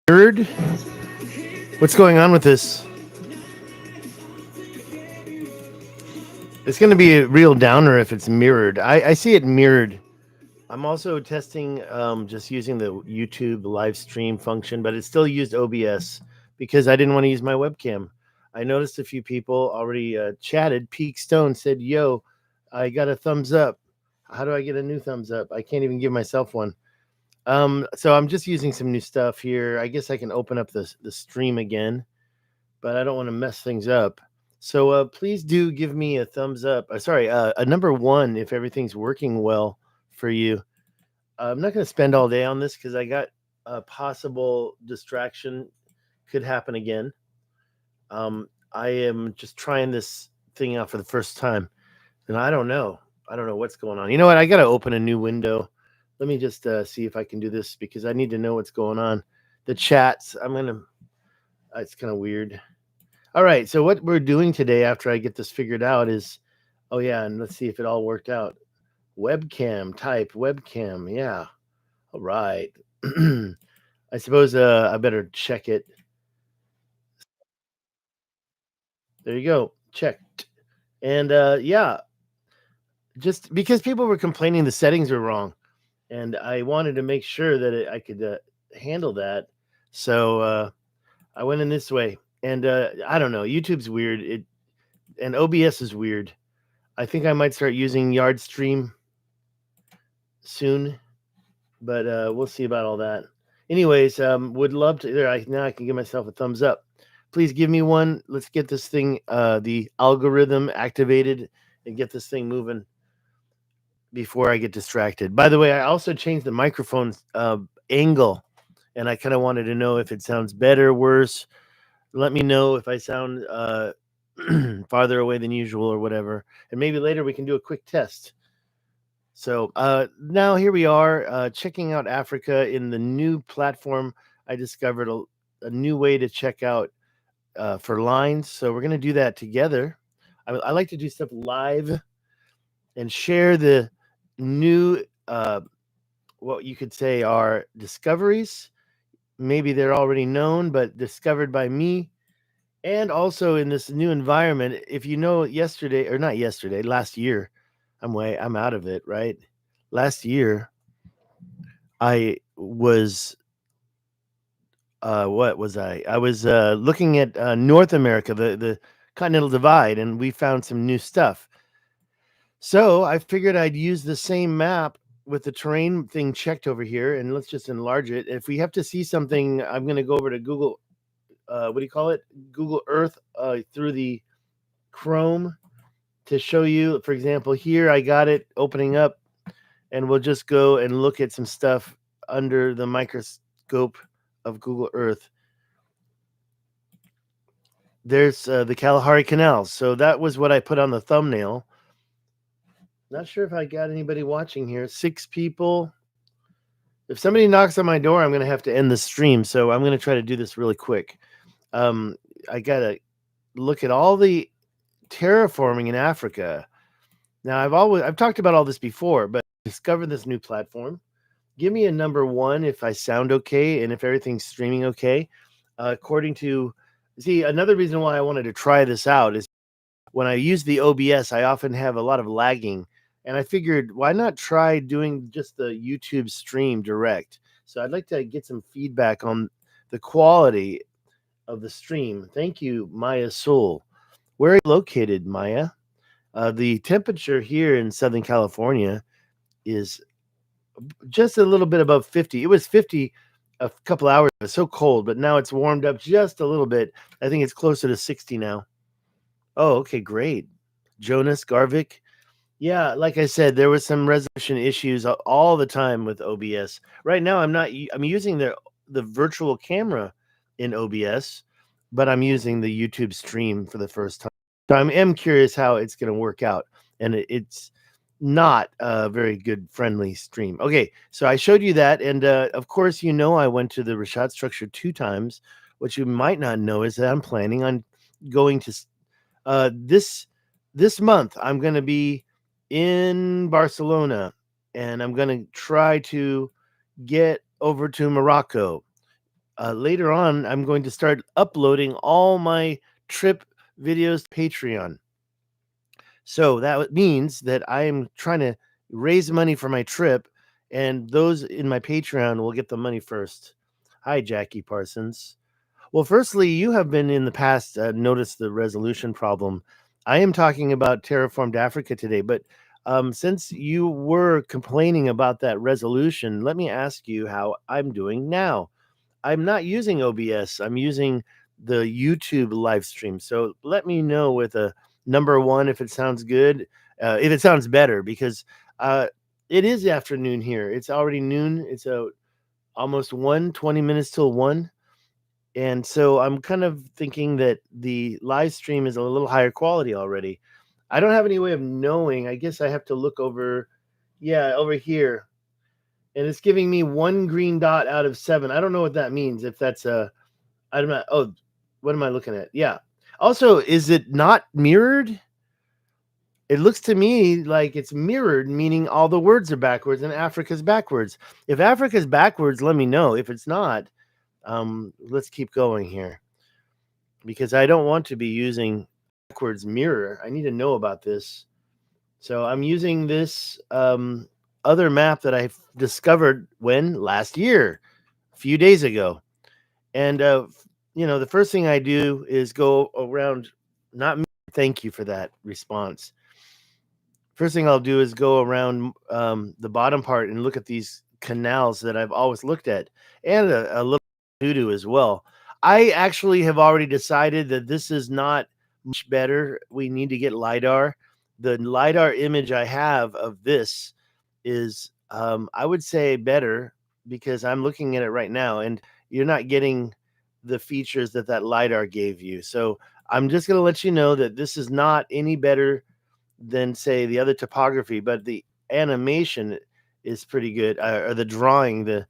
Mirrored? What's going on with this? It's going to be a real downer if it's mirrored. I see it mirrored. I'm also testing just using the YouTube live stream function, but it still used OBS because I didn't want to use my webcam. I noticed a few people already chatted. Peak Stone said, "Yo, I got a thumbs up. How do I get a new thumbs up? I can't even give myself one." So I'm just using some new stuff here. I guess I can open up the stream again, but I don't want to mess things up. So please do give me a thumbs up. Sorry, a number one if everything's working well for you. I'm not going to spend all day on this because I got a possible distraction could happen again. I am just trying this thing out for the first time, and I don't know. I don't know what's going on. You know what? I got to open a new window. Let me just see if I can do this because I need to know what's going on. The chats, it's kind of weird. All right, so what we're doing today after I get this figured out is, oh yeah, and let's see if it all worked out. Webcam, type webcam, yeah. All right. I suppose I better check it. There you go, checked. And yeah, just because people were complaining the settings were wrong, and I wanted to make sure that I could handle that. So I went in this way, and I don't know. YouTube's weird. And OBS is weird. I think I might start using Yardstream soon, but we'll see about all that. Anyways, would love to. Now I can give myself a thumbs up. Please give me one. Let's get this thing, the algorithm activated, and get this thing moving before I get distracted. By the way, I also changed the microphone angle, and I kind of wanted to know if it sounds better, worse. Let me know if I sound farther away than usual or whatever, and maybe later we can do a quick test. So now here we are checking out Africa in the new platform. I discovered a new way to check out for lines. So we're going to do that together. I like to do stuff live and share the new, what you could say are discoveries. Maybe they're already known, but discovered by me. And also in this new environment, if you know last year, I'm out of it, right? Last year, I was, what was I? I was looking at North America, the continental divide, and we found some new stuff. So I figured I'd use the same map with the terrain thing checked over here, and let's just enlarge it. If we have to see something, I'm going to go over to Google, what do you call it? Google Earth through the Chrome to show you. For example, here I got it opening up, and we'll just go and look at some stuff under the microscope of Google Earth. There's the Kalahari canals. So that was what I put on the thumbnail. Not sure if I got anybody watching here. 6 people. If somebody knocks on my door, I'm going to have to end the stream. So I'm going to try to do this really quick. I got to look at all the terraforming in Africa. Now, I've talked about all this before, but discover this new platform. Give me a number one if I sound okay and if everything's streaming okay. Another reason why I wanted to try this out is when I use the OBS, I often have a lot of lagging. And I figured, why not try doing just the YouTube stream direct? So I'd like to get some feedback on the quality of the stream. Thank you, Maya Soul. Where are you located, Maya? The temperature here in Southern California is just a little bit above 50. It was 50 a couple hours. It was so cold, but now it's warmed up just a little bit. I think it's closer to 60 now. Oh, okay, great. Jonas Garvik. Yeah, like I said, there was some resolution issues all the time with OBS. Right now, I'm using the virtual camera in OBS, but I'm using the YouTube stream for the first time. So I am curious how it's going to work out, and it's not a very good friendly stream. Okay, so I showed you that, and of course, I went to the Richat structure 2 times. What you might not know is that I'm planning on going to this month. I'm going to be in Barcelona, and I'm going to try to get over to Morocco. later on, I'm going to start uploading all my trip videos to Patreon. So that means that I am trying to raise money for my trip, and those in my Patreon will get the money first. Hi, Jackie Parsons. Well, firstly, you have been in the past noticed the resolution problem. I am talking about Terraformed Africa today, but since you were complaining about that resolution, let me ask you how I'm doing now. I'm not using OBS. I'm using the YouTube live stream. So let me know with a number one if it sounds good, if it sounds better, because uh, it is afternoon here. It's already noon. It's almost 20 minutes till 1. And so I'm kind of thinking that the live stream is a little higher quality already. I don't have any way of knowing. I guess I have to look over, yeah, over here. And it's giving me 1 green dot out of 7. I don't know what that means. If that's I'm not. Oh, what am I looking at? Yeah. Also, is it not mirrored? It looks to me like it's mirrored, meaning all the words are backwards and Africa's backwards. If Africa's backwards, let me know. If it's not, let's keep going here because I don't want to be using backwards mirror. I need to know about this. So I'm using this other map that I discovered last year, a few days ago. And the first thing I do is go around. Not me. Thank you for that response. First thing I'll do is go around the bottom part and look at these canals that I've always looked at, and a little doo-doo as well. I actually have already decided that this is not much better. We need to get LiDAR. The LiDAR image I have of this is, I would say, better because I'm looking at it right now, and you're not getting the features that LiDAR gave you. So I'm just going to let you know that this is not any better than, say, the other topography, but the animation is pretty good, or the drawing, the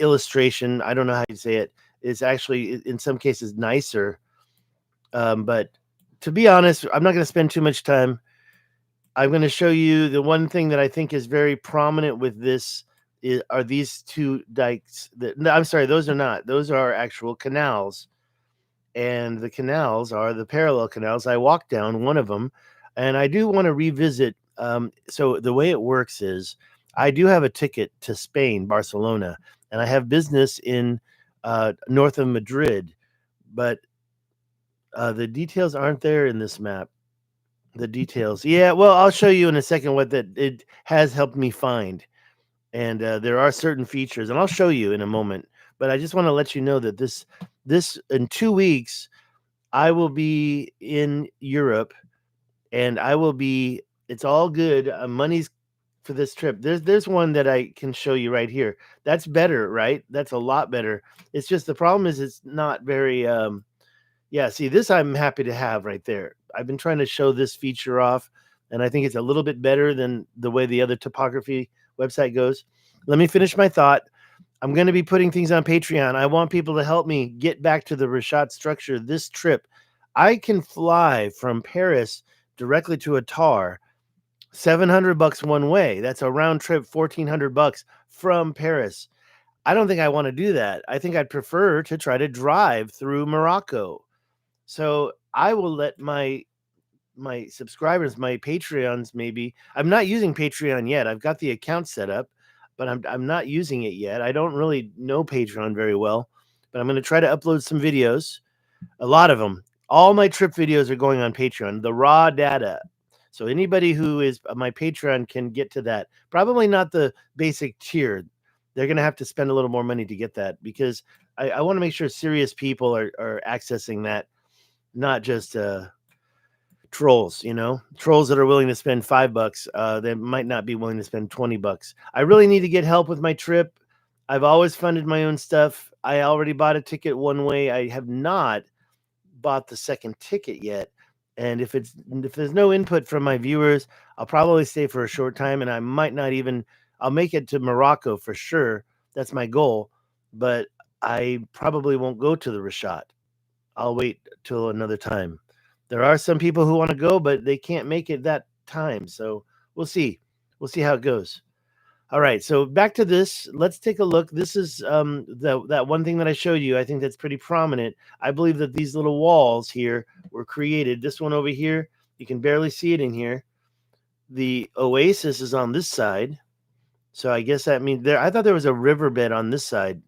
illustration, I don't know how you say it, is actually in some cases nicer. But to be honest, I'm not going to spend too much time. I'm going to show you the one thing that I think is very prominent with this are these two dikes. No, I'm sorry, those are not. Those are actual canals. And the canals are the parallel canals. I walked down one of them, and I do want to revisit. So the way it works is I do have a ticket to Spain, Barcelona, and I have business in north of Madrid, but the details aren't there in this map. The details. Yeah, well, I'll show you in a second what that it has helped me find. And there are certain features, and I'll show you in a moment. But I just want to let you know that this in 2 weeks I will be in Europe, and I will be. It's all good. Money's for this trip. There's one that I can show you right here. That's better, right? That's a lot better. It's just the problem is it's not very. Yeah, see, this I'm happy to have right there. I've been trying to show this feature off, and I think it's a little bit better than the way the other topography website goes. Let me finish my thought. I'm going to be putting things on Patreon. I want people to help me get back to the Richat structure this trip. I can fly from Paris directly to Adrar, $700 one way. That's a round trip, $1,400 from Paris. I don't think I want to do that. I think I'd prefer to try to drive through Morocco. So I will let my subscribers, my Patreons, maybe. I'm not using Patreon yet. I've got the account set up, but I'm not using it yet. I don't really know Patreon very well, but I'm going to try to upload some videos, a lot of them. All my trip videos are going on Patreon, the raw data. So anybody who is my Patreon can get to that. Probably not the basic tier. They're going to have to spend a little more money to get that because I want to make sure serious people are accessing that, not just trolls, trolls that are willing to spend $5. They might not be willing to spend $20. I really need to get help with my trip. I've always funded my own stuff. I already bought a ticket one way. I have not bought the second ticket yet. And if there's no input from my viewers, I'll probably stay for a short time, and I might not even. I'll make it to Morocco for sure. That's my goal, but I probably won't go to the Richat. I'll wait till another time. There are some people who want to go, but they can't make it that time. So we'll see. We'll see how it goes. All right, so back to this. Let's take a look. This is that one thing that I showed you. I think that's pretty prominent. I believe that these little walls here were created. This one over here, you can barely see it in here. The oasis is on this side. So I guess that means there. I thought there was a riverbed on this side,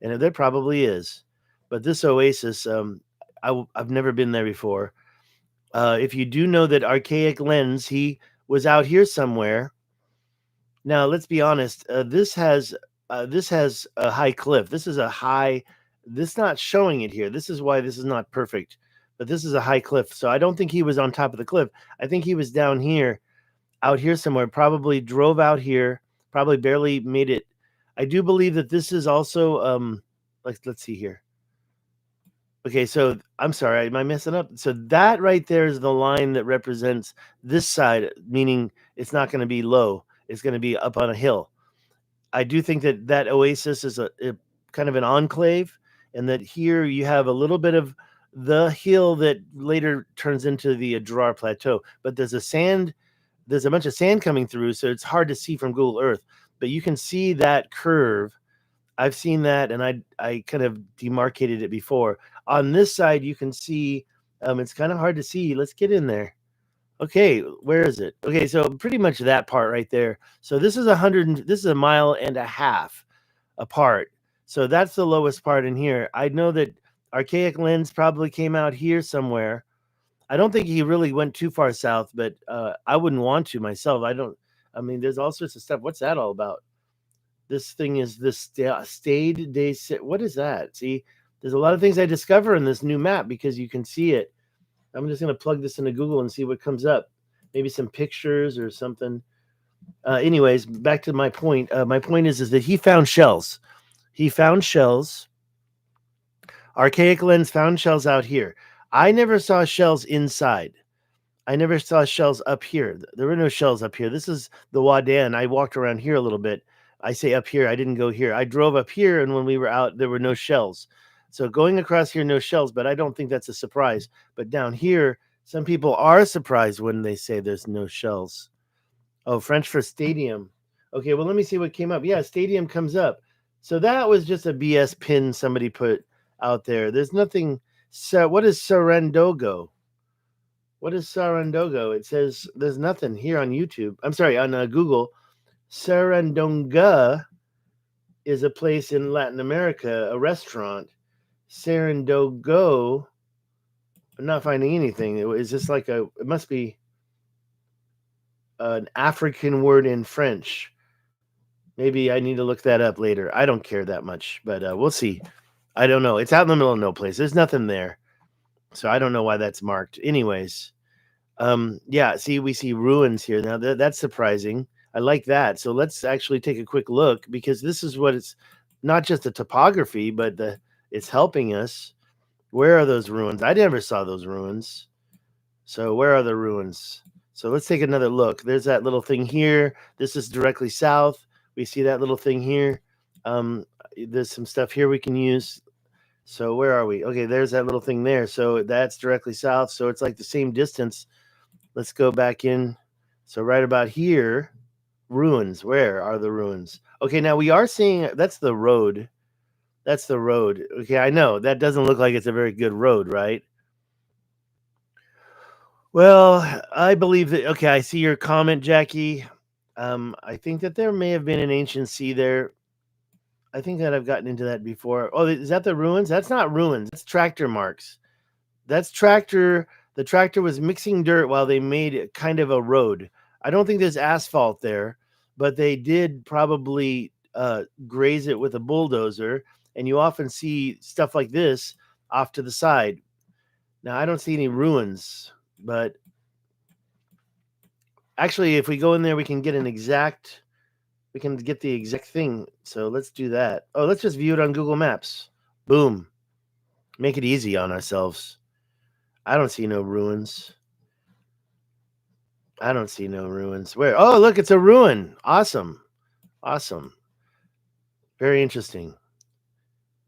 and there probably is. But this oasis, I've never been there before. If you do know that archaic lens, he was out here somewhere. Now let's be honest. This has a high cliff. This is a high. This not showing it here. This is why this is not perfect. But this is a high cliff. So I don't think he was on top of the cliff. I think he was down here, out here somewhere. Probably drove out here. Probably barely made it. I do believe that this is also let's see here. Okay, so I'm sorry, am I messing up? So that right there is the line that represents this side, meaning it's not going to be low. It's going to be up on a hill. I do think that that oasis is a kind of an enclave, and that here you have a little bit of the hill that later turns into the Adrar plateau. But there's a bunch of sand coming through, so it's hard to see from Google Earth. But you can see that curve. I've seen that, and I kind of demarcated it before. On this side, you can see it's kind of hard to see. Let's get in there. Okay, where is it? Okay, so pretty much that part right there. So this is this is a mile and a half apart. So that's the lowest part in here. I know that archaic lens probably came out here somewhere. I don't think he really went too far south, but I wouldn't want to myself. I mean, there's all sorts of stuff. What's that all about? This thing is this stayed day. What is that? See, there's a lot of things I discover in this new map because you can see it. I'm just going to plug this into Google and see what comes up. Maybe some pictures or something. Anyways, back to my point. My point is that he found shells. He found shells. Archaic lens found shells out here. I never saw shells inside. I never saw shells up here. There were no shells up here. This is the Wadan. I walked around here a little bit. I say up here. I didn't go here. I drove up here, and when we were out, there were no shells. So going across here, no shells, but I don't think that's a surprise. But down here, some people are surprised when they say there's no shells. Oh, French for stadium. Okay, well, let me see what came up. Yeah, stadium comes up. So that was just a BS pin somebody put out there. There's nothing. So what is Sarandogo? What is Sarandogo? It says there's nothing here on YouTube. I'm sorry, on Google. Sarandonga is a place in Latin America, a restaurant. Sarandogo, I'm not finding anything. It's just like it must be an African word in French. Maybe I need to look that up later. I don't care that much, but we'll see. I don't know. It's out in the middle of no place. There's nothing there. So I don't know why that's marked. Anyways, yeah, see, we see ruins here. Now that's surprising. I like that. So let's actually take a quick look, because this is what it's not just the topography, but it's helping us. Where are those ruins? I never saw those ruins. So where are the ruins? So let's take another look. There's that little thing here. This is directly south. We see that little thing here. There's some stuff here we can use. So where are we? Okay, there's that little thing there. So that's directly south. So it's like the same distance. Let's go back in. So right about here, ruins. Where are the ruins? Okay, now we are seeing, that's the road. That's the road. Okay, I know. That doesn't look like it's a very good road, right? Well, I believe that, okay, I see your comment, Jackie. I think that there may have been an ancient sea there. I think that I've gotten into that before. Oh, is that the ruins? That's not ruins. That's tractor marks. That's tractor. The tractor was mixing dirt while they made kind of a road. I don't think there's asphalt there, but they did probably graze it with a bulldozer. And you often see stuff like this off to the side. Now, I don't see any ruins, but actually, if we go in there, we can get the exact thing. So let's do that. Oh, let's just view it on Google Maps. Boom. Make it easy on ourselves. I don't see no ruins. I don't see no ruins. Where? Oh, look, it's a ruin. Awesome. Awesome. Very interesting.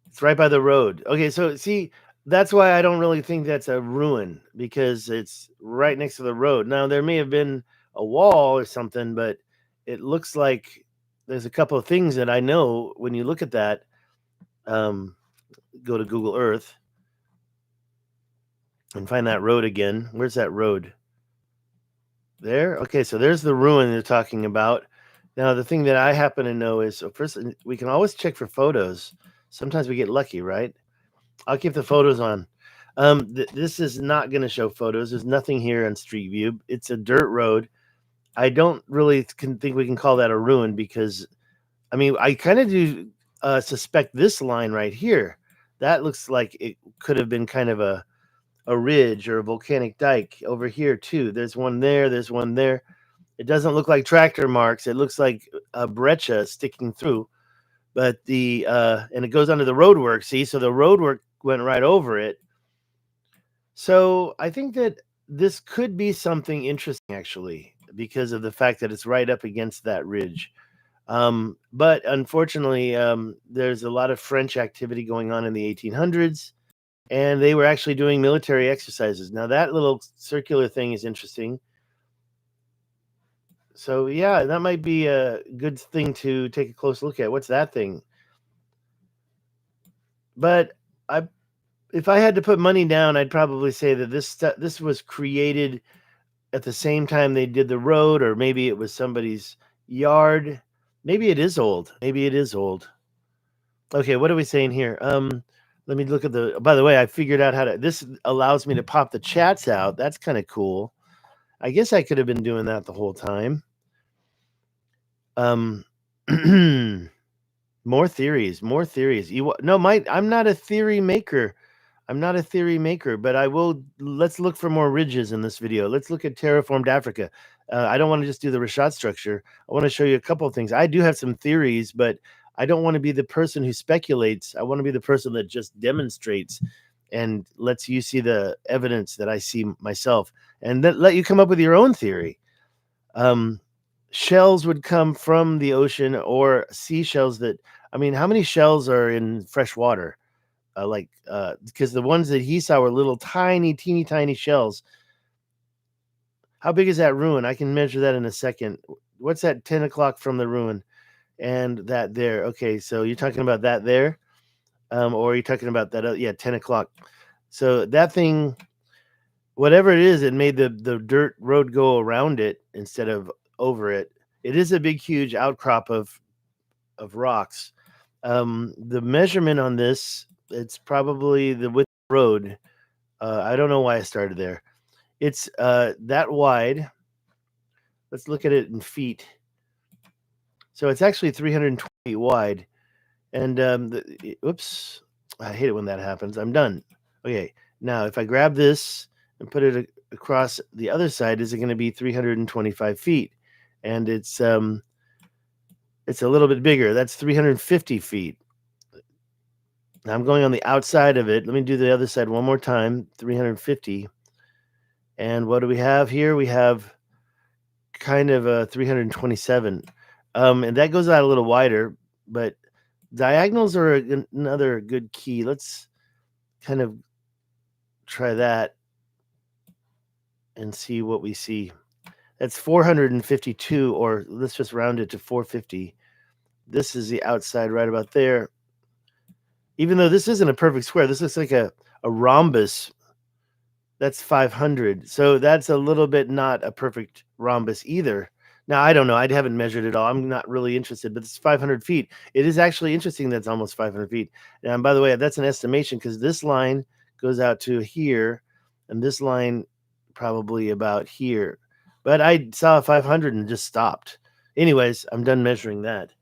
It's right by the road. Okay, so see, that's why I don't really think that's a ruin, because it's right next to the road. Now, there may have been a wall or something, but it looks like there's a couple of things that I know when you look at that. Go to Google Earth and find that road again. Where's that road? There? Okay, so there's the ruin they're talking about. Now, the thing that I happen to know is, so first, we can always check for photos. Sometimes we get lucky, right? I'll keep the photos on. This is not going to show photos. There's nothing here on Street View. It's a dirt road. I don't really think we can call that a ruin because, I mean, I kind of do suspect this line right here. That looks like it could have been kind of a ridge or a volcanic dike over here too. There's one there. There's one there. It doesn't look like tractor marks. It looks like a breccia sticking through. But the and it goes under the roadwork. See, so the roadwork went right over it. So I think that this could be something interesting actually, because of the fact that it's right up against that ridge. But unfortunately, there's a lot of French activity going on in the 1800s, and they were actually doing military exercises. Now that little circular thing is interesting. So yeah, that might be a good thing to take a close look at. What's that thing? But if I had to put money down, I'd probably say that this was created at the same time they did the road, or maybe it was somebody's yard. Maybe it is old. Maybe it is old. Okay, what are we saying here? Let me look at the. By the way, I figured out how to. This allows me to pop the chats out. That's kind of cool. I guess I could have been doing that the whole time. More theories. I'm not a theory maker. But I will. Let's look for more ridges in this video. Let's look at terraformed Africa. I don't want to just do the Richat structure. I want to show you a couple of things. I do have some theories, but I don't want to be the person who speculates. I want to be the person that just demonstrates and lets you see the evidence that I see myself, and then let you come up with your own theory. Shells would come from the ocean, or seashells that, I mean, how many shells are in fresh water? Because the ones that he saw were little tiny, teeny tiny shells. How big is that ruin? I can measure that in a second. What's that 10 o'clock from the ruin? And that there. Okay, so you're talking about that there? Or are you talking about that? Yeah, 10 o'clock. So that thing, whatever it is, it made the dirt road go around it instead of over it. It is a big, huge outcrop of rocks. The measurement on this, it's probably the width of the road. I don't know why I started there. It's that wide. Let's look at it in feet. So it's actually 320 feet wide. And oops, I hate it when that happens. I'm done. Okay, now if I grab this and put it across the other side, is it going to be 325 feet? And it's a little bit bigger. That's 350 feet. Now I'm going on the outside of it. Let me do the other side one more time. 350. And what do we have here? We have kind of a 327. And that goes out a little wider, but diagonals are another good key. Let's kind of try that and see what we see. That's 452, or let's just round it to 450. This is the outside right about there. Even though this isn't a perfect square, this looks like a rhombus. That's 500. So that's a little bit not a perfect rhombus either. Now, I don't know. I haven't measured it all. I'm not really interested, but it's 500 feet. It is actually interesting that's almost 500 feet. And by the way, that's an estimation because this line goes out to here, and this line probably about here. But I saw 500 and just stopped. Anyways, I'm done measuring that.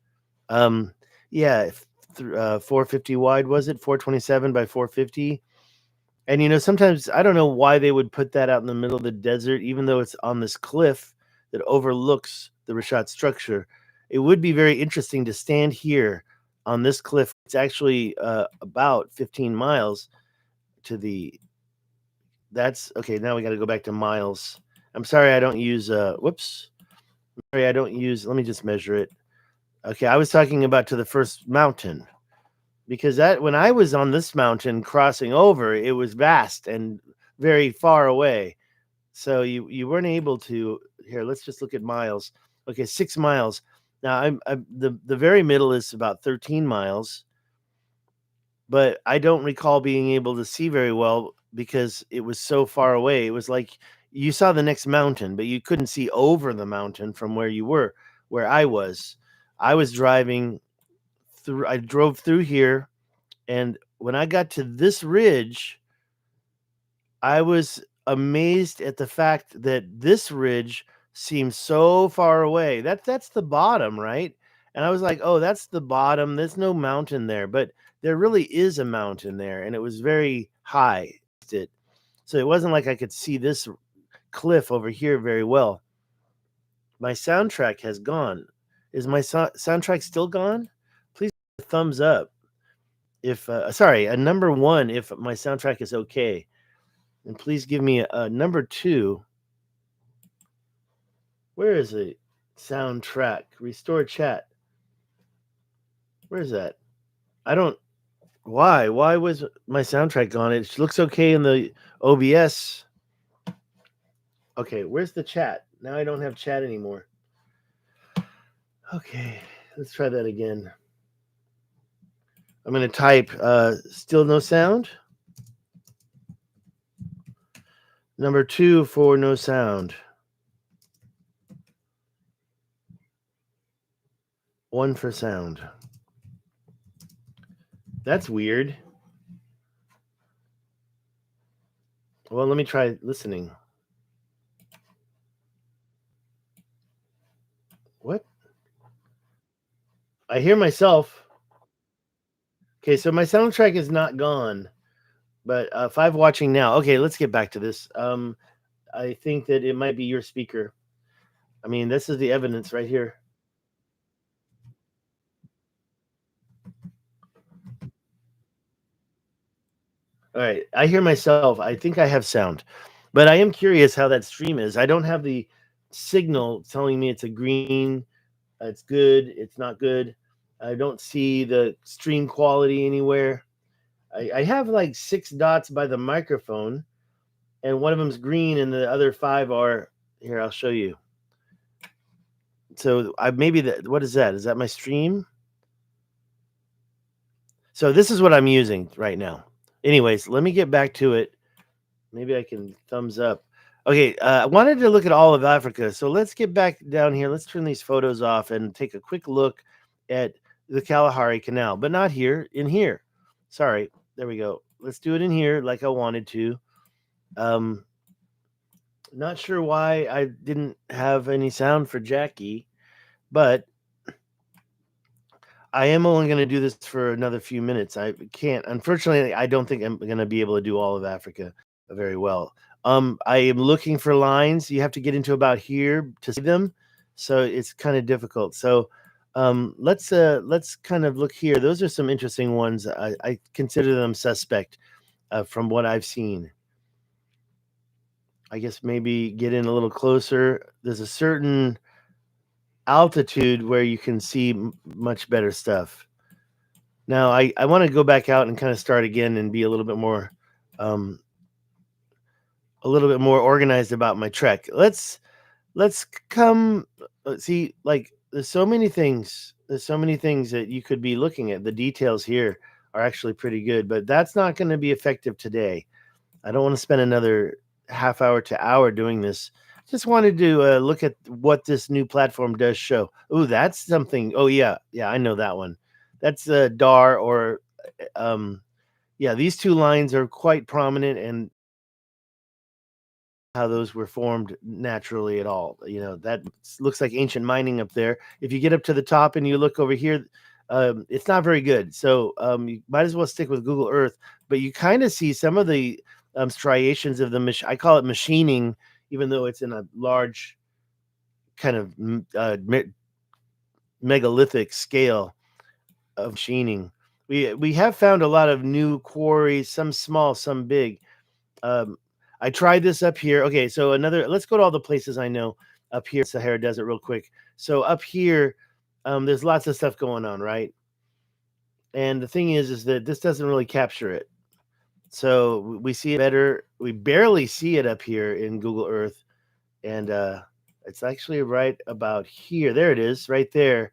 Yeah, 450 wide, was it? 427 by 450. And, sometimes I don't know why they would put that out in the middle of the desert, even though it's on this cliff that overlooks the Richat structure. It would be very interesting to stand here on this cliff. It's actually about 15 miles to the... That's... Okay, now we got to go back to miles. I'm sorry I don't use... Whoops. Sorry, I don't use... Let me just measure it. Okay, I was talking about to the first mountain. Because that when I was on this mountain crossing over, it was vast and very far away. So you weren't able to... Here, let's just look at miles. Okay, 6 miles. Now I'm the very middle is about 13 miles, but I don't recall being able to see very well because it was so far away. It was like you saw the next mountain, but you couldn't see over the mountain from where you were. Where I was, I was driving through. I drove through here, and when I got to this ridge, I was amazed at the fact that this ridge seems so far away. That's the bottom, right? And I was like, "Oh, that's the bottom. There's no mountain there." But there really is a mountain there, and it was very high. It so it wasn't like I could see this cliff over here very well. My soundtrack has gone. Is my soundtrack still gone? Please thumbs up if sorry, a number 1 if my soundtrack is okay. And please give me a number 2. Where is the soundtrack? Restore chat. Where's that? I don't. Why? Why was my soundtrack gone? It looks okay in the OBS. Okay, where's the chat? Now I don't have chat anymore. Okay, let's try that again. I'm going to type still no sound. Number 2 for no sound. 1 for sound. That's weird. Well, let me try listening. What? I hear myself. Okay, so my soundtrack is not gone, but 5 watching now. Okay, let's get back to this. I think that it might be your speaker. I mean, this is the evidence right here. All right, I hear myself. I think I have sound, but I am curious how that stream is. I don't have the signal telling me it's a green, it's good, it's not good. I don't see the stream quality anywhere. I have like 6 dots by the microphone, and one of them's green, and the other 5 are here. I'll show you. So I maybe that. What is that? Is that my stream? So this is what I'm using right now. Anyways, let me get back to it. Maybe I can thumbs up. Okay, I wanted to look at all of Africa. So let's get back down here. Let's turn these photos off and take a quick look at the Kalahari Canal, but not here, in here. Sorry. There we go. Let's do it in here like I wanted to. Not sure why I didn't have any sound for Jackie, but I am only going to do this for another few minutes. I can't, unfortunately, I don't think I'm going to be able to do all of Africa very well. I am looking for lines. You have to get into about here to see them, so it's kind of difficult. So let's kind of look here. Those are some interesting ones. I consider them suspect from what I've seen. I guess maybe get in a little closer. There's a certain altitude where you can see much better stuff. Now, I want to go back out and kind of start again and be um, a little bit more organized about my trek. Let's come see, like there's so many things. There's so many things that you could be looking at. The details here are actually pretty good, but that's not going to be effective today. I don't want to spend another half hour to hour doing this. Just wanted to look at what this new platform does show. Oh, that's something. Oh, yeah. Yeah, I know that one. That's Dar or, yeah, these 2 lines are quite prominent and how those were formed naturally at all. You know, that looks like ancient mining up there. If you get up to the top and you look over here, it's not very good. So you might as well stick with Google Earth. But you kind of see some of the striations of the I call it machining, even though it's in a large kind of megalithic scale of machining. We have found a lot of new quarries, some small, some big. I tried this up here. Okay, so let's go to all the places I know up here, Sahara Desert, real quick. So up here, there's lots of stuff going on, right? And the thing is that this doesn't really capture it. So we see it better. We barely see it up here in Google Earth. And It's actually right about here. There it is, right there.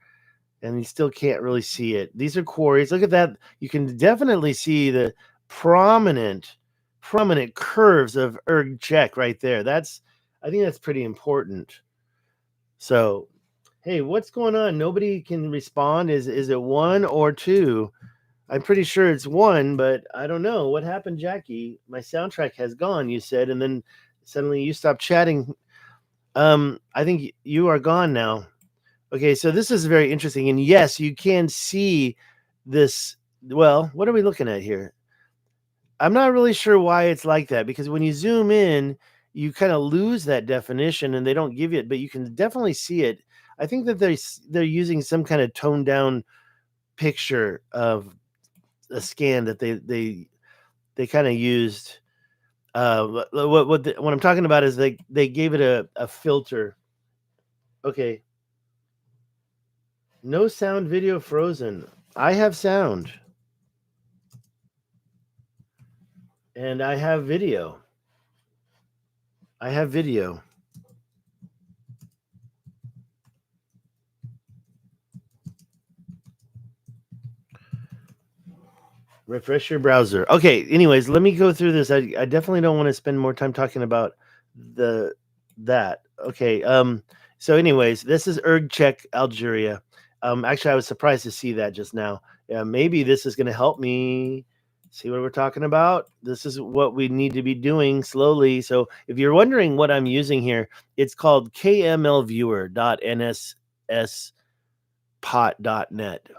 And you still can't really see it. These are quarries. Look at that. You can definitely see the prominent, prominent curves of Check right there. I think that's pretty important. So, hey, what's going on? Nobody can respond. Is it one or two? I'm pretty sure it's one, but I don't know. What happened, Jackie? My soundtrack has gone, you said, and then suddenly you stopped chatting. I think you are gone now. Okay, so this is very interesting. And yes, you can see this. Well, what are we looking at here? I'm not really sure why it's like that, because when you zoom in, you kind of lose that definition and they don't give you it, but you can definitely see it. I think that they're using some kind of toned down picture of a scan that they kind of used. What I'm talking about is they gave it a filter. Okay, no sound, video frozen. I have sound and I have video. I have video. Refresh your browser. Okay, anyways, let me go through this. I definitely don't want to spend more time talking about the that. Okay. So anyways, this is Check, Algeria. Actually I was surprised to see that just now. Maybe this is going to help me see what we're talking about. This is what we need to be doing slowly. So if you're wondering what I'm using here, it's called kmlviewer.nsspot.net.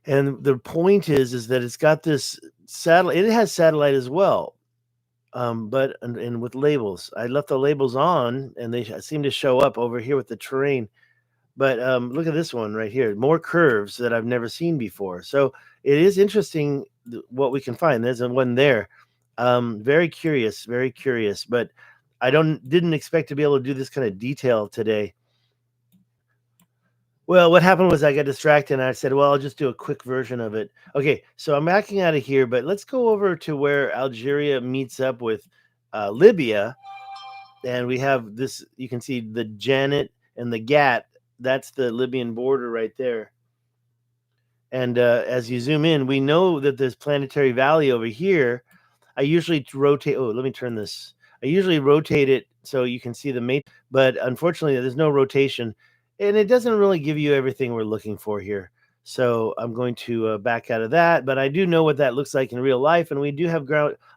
And the point is that it's got this satellite. It has satellite as well, but and with labels. I left the labels on, and they seem to show up over here with the terrain. But look at this one right here. More curves that I've never seen before. So it is interesting what we can find. There's one there. Very curious, very curious. But I didn't expect to be able to do this kind of detail today. Well, what happened was I got distracted and I said, well, I'll just do a quick version of it. Okay, so I'm backing out of here, but let's go over to where Algeria meets up with Libya. And we have this, you can see the Janet and the Gat. That's the Libyan border right there. And as you zoom in, we know that there's Planetary Valley over here. I usually rotate. Oh, let me turn this. I usually rotate it so you can see the mate, but unfortunately, there's no rotation, and it doesn't really give you everything we're looking for here. So I'm going to back out of that, but I do know what that looks like in real life, and we do have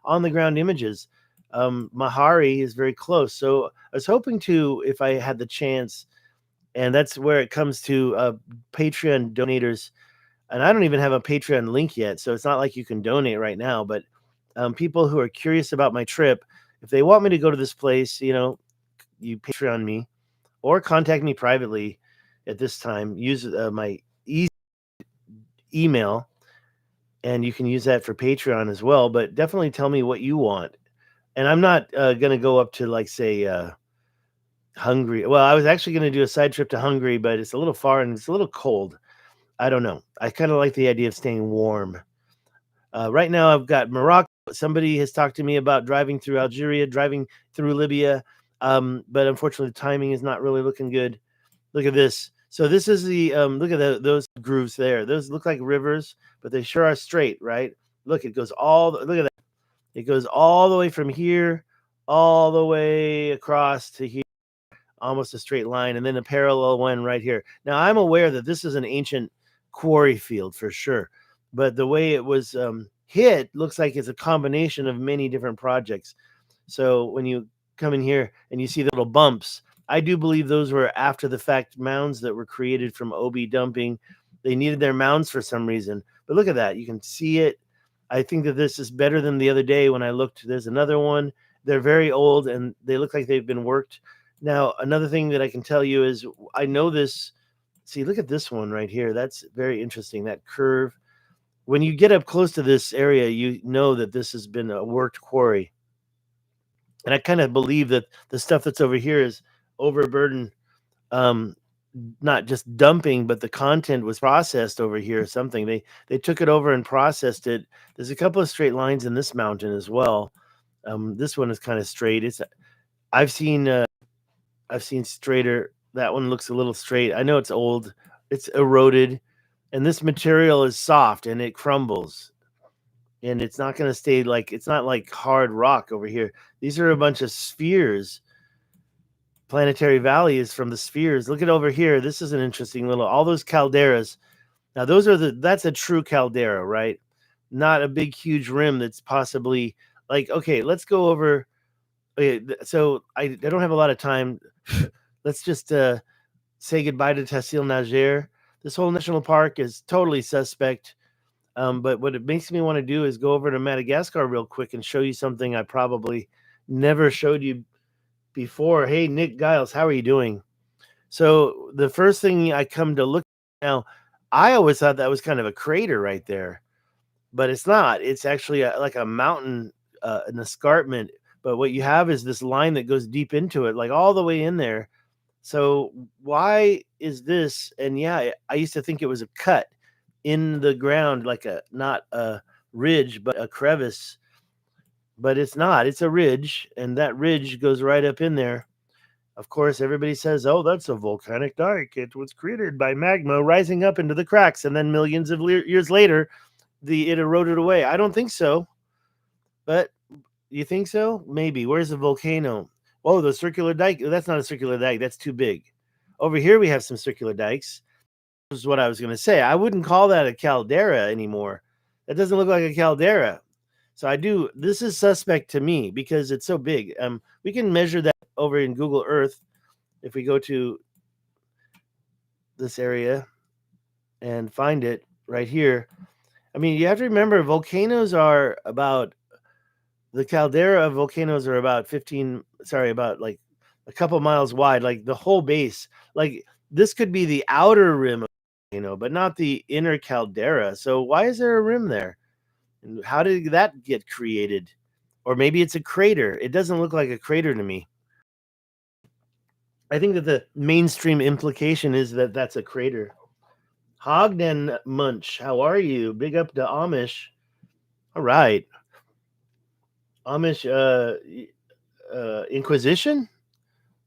on the ground images. Mahari is very close, so I was hoping to, if I had the chance, and that's where it comes to Patreon donators. And I don't even have a Patreon link yet, so it's not like you can donate right now, but people who are curious about my trip, if they want me to go to this place, you Patreon me or contact me privately at this time. Use my email, and you can use that for Patreon as well. But definitely tell me what you want. And I'm not going to go up to, like, say, Hungary. Well, I was actually going to do a side trip to Hungary, but it's a little far and it's a little cold. I don't know. I kind of like the idea of staying warm. Right now, I've got Morocco. Somebody has talked to me about driving through Algeria, driving through Libya, but unfortunately, the timing is not really looking good. Look at this. So this is the look at those grooves there. Those look like rivers, but they sure are straight, right? Look, it goes look at that. It goes all the way from here, all the way across to here, almost a straight line, and then a parallel one right here. Now, I'm aware that this is an ancient quarry field for sure, but the way it was hit looks like it's a combination of many different projects. So when you come in here and you see the little bumps, I do believe those were after the fact mounds that were created from OB dumping. They needed their mounds for some reason, but look at that. You can see it. I think that this is better than the other day when I looked. There's another one. They're very old and they look like they've been worked. Now, another thing that I can tell you is I know this. See, look at this one right here. That's very interesting, that curve. When you get up close to this area, you know that this has been a worked quarry. And I kind of believe that the stuff that's over here is overburdened, not just dumping, but the content was processed over here or something. They took it over and processed it. There's a couple of straight lines in this mountain as well. This one is kind of straight. I've seen I've seen straighter. That one looks a little straight. I know it's old. It's eroded, and this material is soft and it crumbles. And it's not going to stay like it's not like hard rock over here. These are a bunch of spheres. Planetary Valley is from the spheres. Look at over here. This is an interesting little all those calderas. Now that's a true caldera, right? Not a big huge rim that's possibly like okay, let's go over okay, so I don't have a lot of time. Let's just say goodbye to Tassil Nager. This whole national park is totally suspect. But what it makes me want to do is go over to Madagascar real quick and show you something I probably never showed you before. Hey, Nick Giles, how are you doing? So the first thing I come to look at now, I always thought that was kind of a crater right there, but it's not. It's actually like a mountain, an escarpment. But what you have is this line that goes deep into it, like all the way in there. So why is this? And yeah, I used to think it was a cut in the ground, like a not a ridge, but a crevice. But it's not. It's a ridge, and that ridge goes right up in there. Of course, everybody says, "Oh, that's a volcanic dike. It was created by magma rising up into the cracks, and then millions of years later, it eroded away." I don't think so. But you think so? Maybe. Where's the volcano? Oh, the circular dike. That's not a circular dike. That's too big. Over here, we have some circular dikes. This is what I was going to say. I wouldn't call that a caldera anymore. That doesn't look like a caldera. So I do. This is suspect to me because it's so big. We can measure that over in Google Earth if we go to this area and find it right here. I mean, you have to remember volcanoes are about the caldera of volcanoes are about about like a couple miles wide, like the whole base. Like this could be the outer rim of a volcano, but not the inner caldera. So why is there a rim there? And how did that get created? Or maybe it's a crater. It doesn't look like a crater to me. I think that the mainstream implication is that that's a crater. Hogden Munch, how are you? Big up to Amish. All right. Amish Inquisition?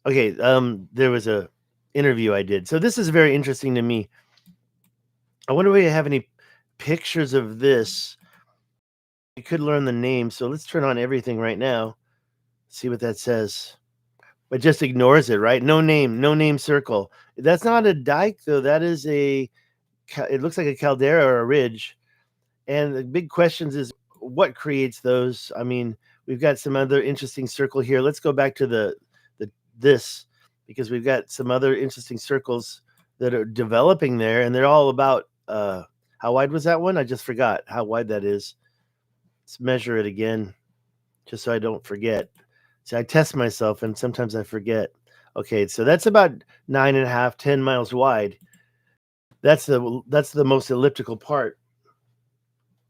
Okay, there was a interview I did. So this is very interesting to me. I wonder if we have any pictures of this. You could learn the name. So let's turn on everything right now. See what that says. It just ignores it, right? No name circle. That's not a dike though. That is it looks like a caldera or a ridge. And the big questions is what creates those? I mean, we've got some other interesting circle here. Let's go back to this because we've got some other interesting circles that are developing there, and they're all about how wide was that one? I just forgot how wide that is. Let's measure it again, just so I don't forget. See, I test myself, and sometimes I forget. Okay, so that's about 9.5, 10 miles wide. That's the most elliptical part.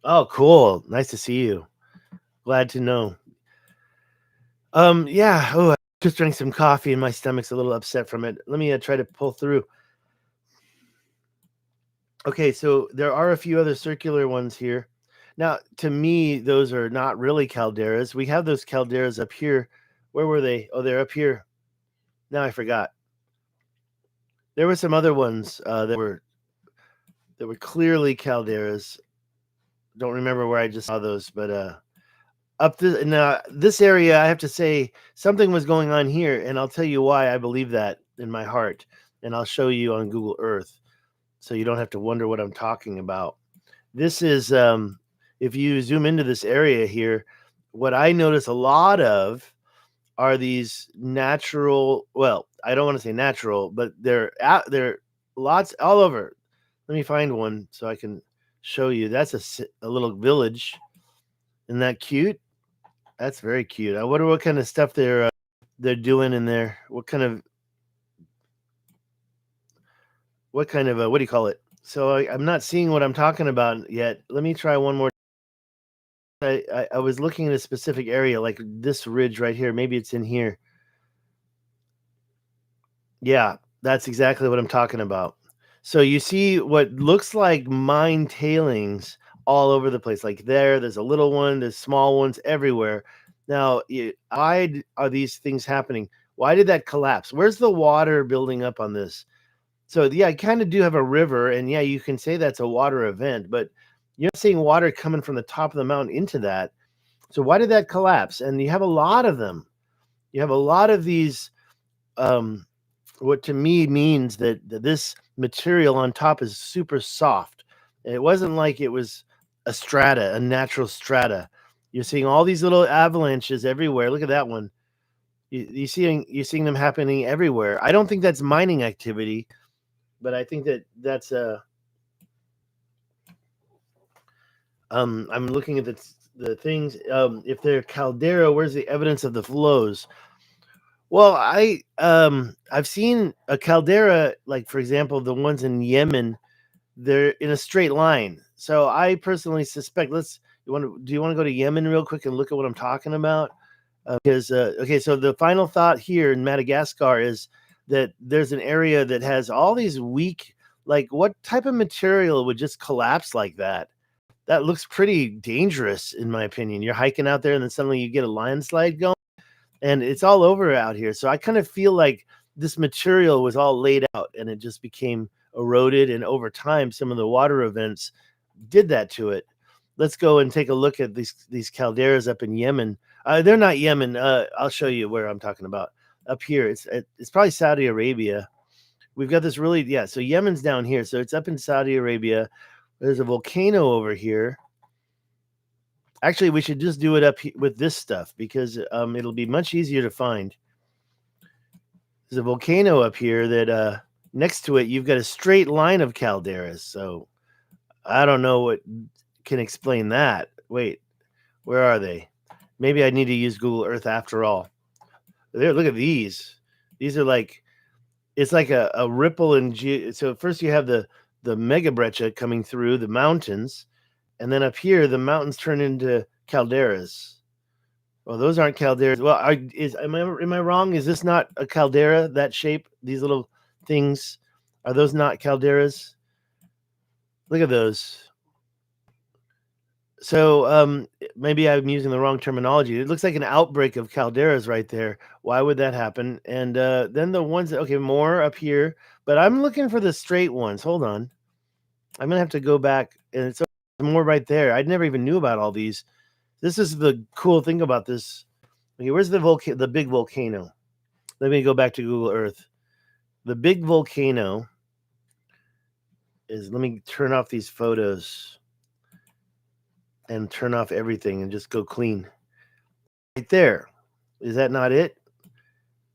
Oh, cool. Nice to see you. Glad to know. Yeah. Oh, I just drank some coffee and my stomach's a little upset from it. Let me try to pull through. Okay, so there are a few other circular ones here. Now, to me, those are not really calderas. We have those calderas up here. Where were they? Oh, they're up here. Now I forgot. There were some other ones that were clearly calderas. Don't remember where I just saw those, but up in this area, I have to say something was going on here, and I'll tell you why I believe that in my heart, and I'll show you on Google Earth, so you don't have to wonder what I'm talking about. This is if you zoom into this area here, what I notice a lot of are these natural. Well, I don't want to say natural, but they're lots all over. Let me find one so I can show you. That's a little village. Isn't that cute? That's very cute. I wonder what kind of stuff they're doing in there. What kind of what do you call it? So I'm not seeing what I'm talking about yet. Let me try one more. I was looking at a specific area, like this ridge right here. Maybe it's in here. Yeah, that's exactly what I'm talking about. So you see what looks like mine tailings all over the place. Like there's a little one, there's small ones everywhere. Now, why are these things happening? Why did that collapse? Where's the water building up on this? So yeah, I kind of do have a river, and yeah, you can say that's a water event, but you're seeing water coming from the top of the mountain into that. So why did that collapse? And you have a lot of them. You have a lot of these, what to me means that this material on top is super soft. It wasn't like it was a strata, a natural strata. You're seeing all these little avalanches everywhere. Look at that one. You're seeing them happening everywhere. I don't think that's mining activity, but I think that's I'm looking at the things. If they're caldera, where's the evidence of the flows? Well, I've seen a caldera, like for example, the ones in Yemen, they're in a straight line. So I personally suspect. Do you want to go to Yemen real quick and look at what I'm talking about? Because okay, so the final thought here in Madagascar is that there's an area that has all these weak, like what type of material would just collapse like that? That looks pretty dangerous, in my opinion. You're hiking out there, and then suddenly you get a landslide going, and it's all over out here. So I kind of feel like this material was all laid out, and it just became eroded. And over time, some of the water events did that to it. Let's go and take a look at these calderas up in Yemen. They're not Yemen. I'll show you where I'm talking about. Up here, it's probably Saudi Arabia. We've got this really, yeah. So Yemen's down here, so it's up in Saudi Arabia. There's a volcano over here. Actually, we should just do it up with this stuff because it'll be much easier to find. There's a volcano up here that next to it, you've got a straight line of calderas. So I don't know what can explain that. Wait, where are they? Maybe I need to use Google Earth after all. There, look at these. These are like, it's like a ripple in so first you have the megabreccia coming through the mountains, and then up here the mountains turn into calderas. Well, those aren't calderas. Well, am I wrong? Is this not a caldera? That shape, these little things, are those not calderas? Look at those. So maybe I'm using the wrong terminology. It looks like an outbreak of calderas right there. Why would that happen? And then the ones that, okay, more up here, but I'm looking for the straight ones. Hold on. I'm gonna have to go back, and it's more right there. I never even knew about all these. This is the cool thing about this. Okay, where's the big volcano? Let me go back to Google Earth. The big volcano is, let me turn off these photos and turn off everything and just go clean. Right there. Is that not it?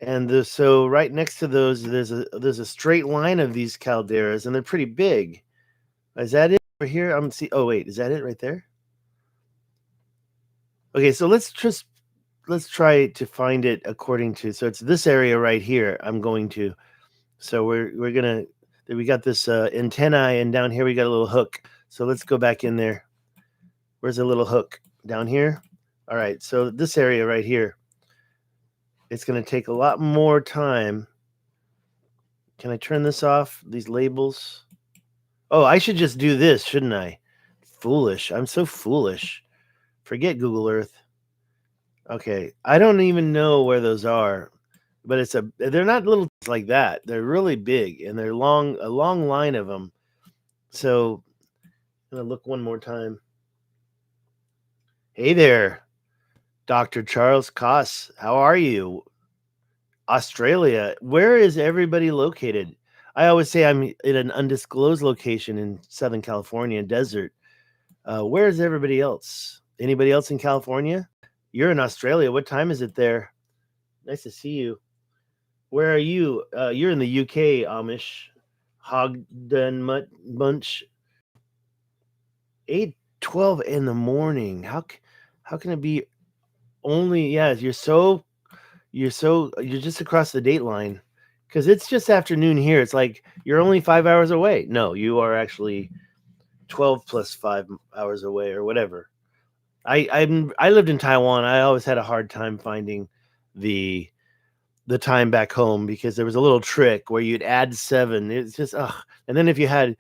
And so right next to those, there's a straight line of these calderas, and they're pretty big. Is that it over here? Oh wait, is that it right there? Okay, so let's try to find it according to, so it's this area right here. I'm going to, so we're gonna, we got this antennae, and down here we got a little hook. So let's go back in there. Where's the little hook? Down here. All right, so this area right here, it's going to take a lot more time. Can I turn this off? These labels. Oh, I should just do this, shouldn't I? Foolish. I'm so foolish. Forget Google Earth. Okay, I don't even know where those are, but they're not little like that. They're really big, and they're a long line of them. So I'm going to look one more time. Hey there, Dr. Charles Koss. How are you? Australia. Where is everybody located? I always say I'm in an undisclosed location in Southern California desert. Where is everybody else? Anybody else in California? You're in Australia. What time is it there? Nice to see you. Where are you? You're in the UK, Amish. Hogden Munch. 8:12 in the morning. How can it be only? Yeah, you're just across the date line, because it's just afternoon here. It's like you're only 5 hours away. No, you are actually 12 plus 5 hours away, or whatever. I lived in Taiwan. I always had a hard time finding the time back home, because there was a little trick where you'd add 7. It's just and then if you had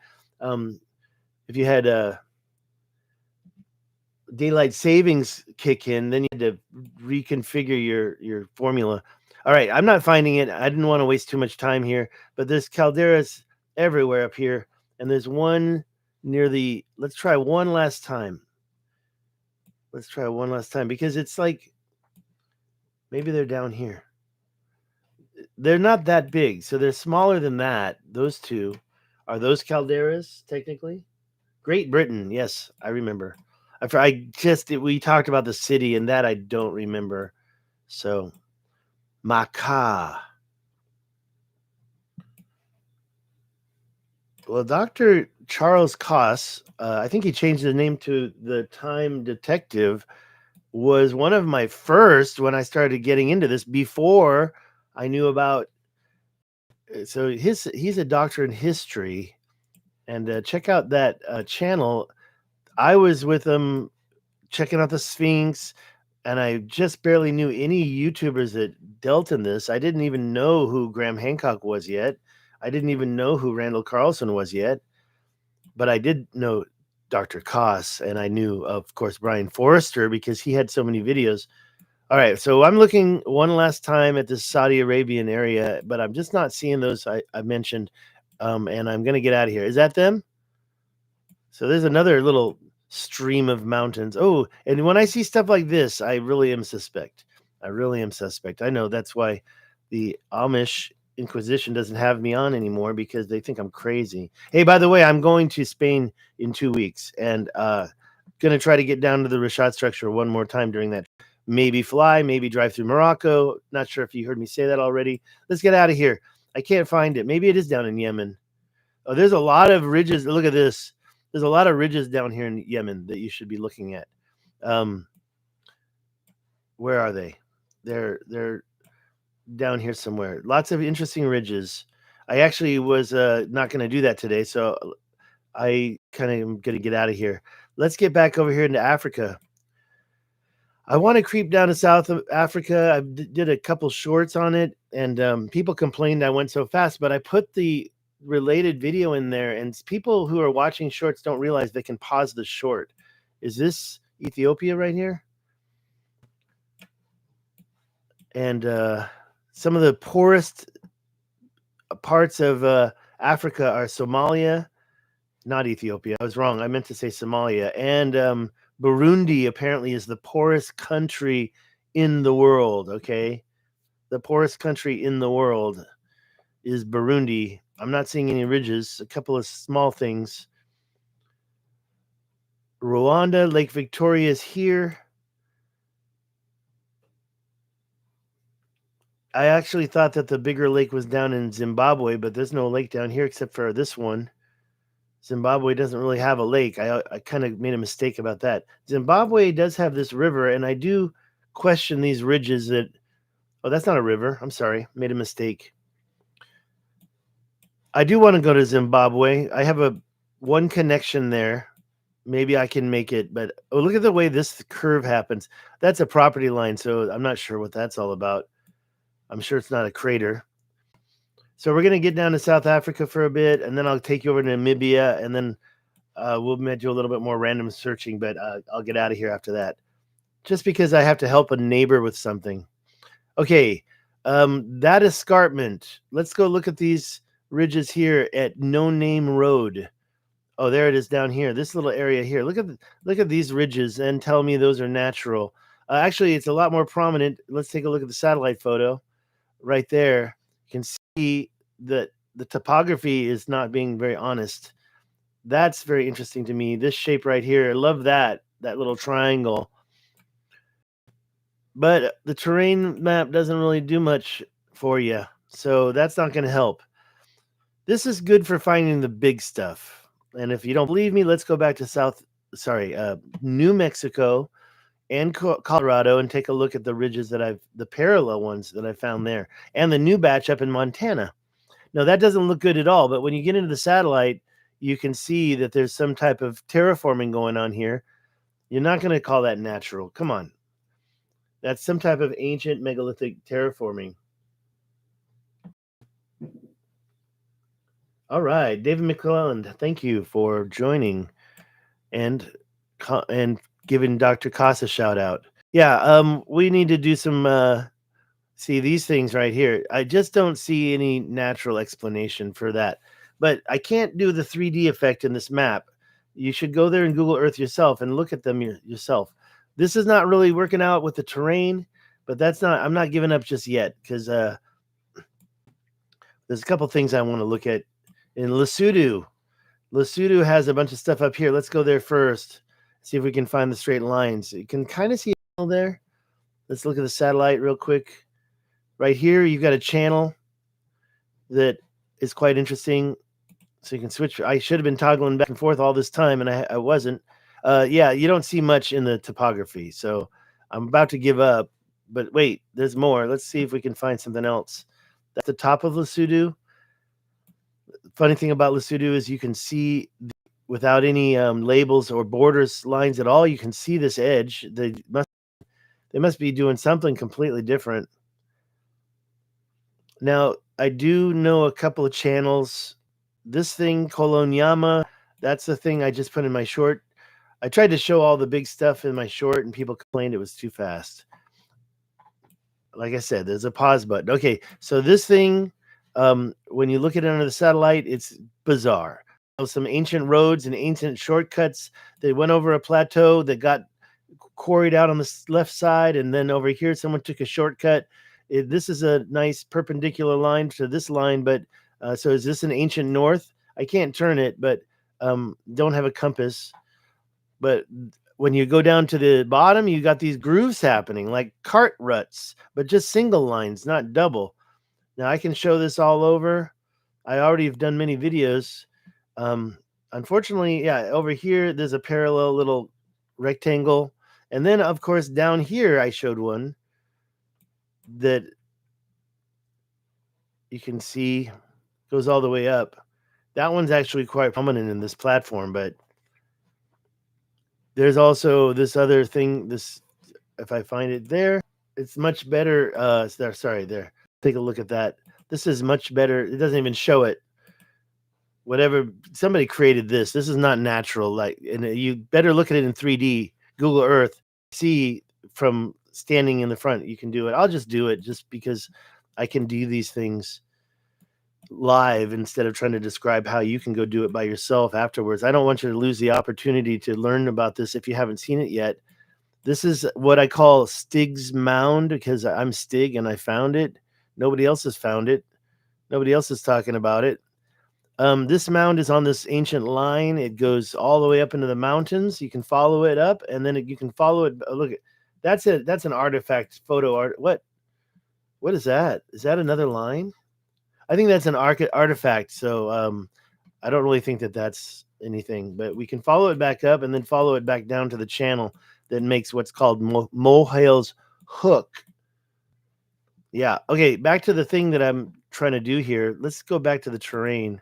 daylight savings kick in, then you had to reconfigure your formula. All right, I'm not finding it. I didn't want to waste too much time here, but there's calderas everywhere up here, and there's one near the. Let's try one last time. Let's try one last time because it's like maybe they're down here. They're not that big, so they're smaller than that. Those two are those calderas technically. Great Britain, yes, I remember. We talked about the city, and that I don't remember. So Maca. Well, Dr. Charles Koss, I think he changed the name to the Time Detective, was one of my first when I started getting into this before I knew about. So he's a doctor in history, and check out that channel. I was with him checking out the Sphinx, and I just barely knew any YouTubers that dealt in this. I didn't even know who Graham Hancock was yet. I didn't even know who Randall Carlson was yet. But I did know Dr. Koss, and I knew, of course, Brian Forrester because he had so many videos. All right, so I'm looking one last time at the Saudi Arabian area, but I'm just not seeing those I mentioned, and I'm going to get out of here. Is that them? So there's another little stream of mountains. Oh, and when I see stuff like this, I really am suspect. I really am suspect. I know that's why the Amish Inquisition doesn't have me on anymore because they think I'm crazy. Hey, by the way, I'm going to Spain in 2 weeks and going to try to get down to the Richat structure one more time during that. Maybe fly, maybe drive through Morocco. Not sure if you heard me say that already. Let's get out of here. I can't find it. Maybe it is down in Yemen. Oh, there's a lot of ridges. Look at this. There's a lot of ridges down here in Yemen that you should be looking at. Where are they? They're down here somewhere. Lots of interesting ridges. I actually was not going to do that today, so I kind of am going to get out of here. Let's get back over here into Africa. I want to creep down to South Africa. I did a couple shorts on it, and people complained I went so fast, but I put the related video in there, and people who are watching shorts don't realize they can pause the short. Is this Ethiopia right here? And some of the poorest parts of Africa are Somalia, not Ethiopia. I was wrong. I meant to say Somalia. And Burundi apparently is the poorest country in the world. Okay. The poorest country in the world is Burundi. I'm not seeing any ridges, a couple of small things. Rwanda, Lake Victoria is here. I actually thought that the bigger lake was down in Zimbabwe, but there's no lake down here except for this one. Zimbabwe doesn't really have a lake. I kind of made a mistake about that. Zimbabwe does have this river, and I do question these ridges that. Oh, that's not a river. I'm sorry. Made a mistake. I do want to go to Zimbabwe. I have one connection there. Maybe I can make it, but oh, look at the way this curve happens. That's a property line, so I'm not sure what that's all about. I'm sure it's not a crater. So we're going to get down to South Africa for a bit, and then I'll take you over to Namibia, and then we'll do a little bit more random searching, but I'll get out of here after that. Just because I have to help a neighbor with something. Okay, that escarpment. Let's go look at these ridges here at No Name Road. Oh, there it is down here. This little area here. Look at these ridges and tell me those are natural. Actually, it's a lot more prominent. Let's take a look at the satellite photo right there. You can see that the topography is not being very honest. That's very interesting to me. This shape right here. I love that little triangle. But the terrain map doesn't really do much for you. So that's not going to help. This is good for finding the big stuff. And if you don't believe me, let's go back to New Mexico and Colorado and take a look at the ridges the parallel ones that I found there, and the new batch up in Montana. Now that doesn't look good at all, but when you get into the satellite, you can see that there's some type of terraforming going on here. You're not going to call that natural. Come on. That's some type of ancient megalithic terraforming. All right, David McClelland, thank you for joining and giving Dr. Koss a shout out. Yeah, we need to do some See these things right here. I just don't see any natural explanation for that. But I can't do the 3D effect in this map. You should go there and Google Earth yourself and look at them yourself. This is not really working out with the terrain, but I'm not giving up just yet because there's a couple things I want to look at in Lesotho. Lesotho has a bunch of stuff up here. Let's go there first. See if we can find the straight lines. You can kind of see it there. Let's look at the satellite real quick. Right here, you've got a channel that is quite interesting. So you can switch. I should have been toggling back and forth all this time, and I wasn't. Yeah, you don't see much in the topography. So I'm about to give up. But wait, there's more. Let's see if we can find something else. That's the top of Lesotho. Funny thing about Lesotho is you can see without any labels or borders lines at all. You can see this edge. They must be doing something completely different. Now, I do know a couple of channels. This thing, Kolonyama, that's the thing I just put in my short. I tried to show all the big stuff in my short, and people complained it was too fast. Like I said, there's a pause button. Okay, so this thing, when you look at it under the satellite, it's bizarre. Some ancient roads and ancient shortcuts. They went over a plateau that got quarried out on the left side, and then over here, someone took a shortcut. This is a nice perpendicular line to this line, but so is this an ancient north? I can't turn it, but don't have a compass. But when you go down to the bottom, you got these grooves happening like cart ruts, but just single lines, not double. Now I can show this all over. I already have done many videos. Unfortunately, yeah, over here, there's a parallel little rectangle. And then, of course, down here, I showed one that you can see goes all the way up. That one's actually quite prominent in this platform, but there's also this other thing. This, if I find it there, it's much better. There, sorry, there. Take a look at that. This is much better. It doesn't even show it. Whatever, somebody created this. This is not natural. Like, and you better look at it in 3D. Google Earth. See from standing in the front, you can do it. I'll just do it just because I can do these things live instead of trying to describe how you can go do it by yourself afterwards. I don't want you to lose the opportunity to learn about this if you haven't seen it yet. This is what I call Stig's Mound because I'm Stig and I found it. Nobody else has found it. Nobody else is talking about it. This mound is on this ancient line. It goes all the way up into the mountains. You can follow it up, and then you can follow it. Look, that's it. That's an artifact photo art. What is that? Is that another line? I think that's an artifact. So I don't really think that that's anything, but we can follow it back up and then follow it back down to the channel that makes what's called Mohale's hook. Yeah. Okay. Back to the thing that I'm trying to do here. Let's go back to the terrain.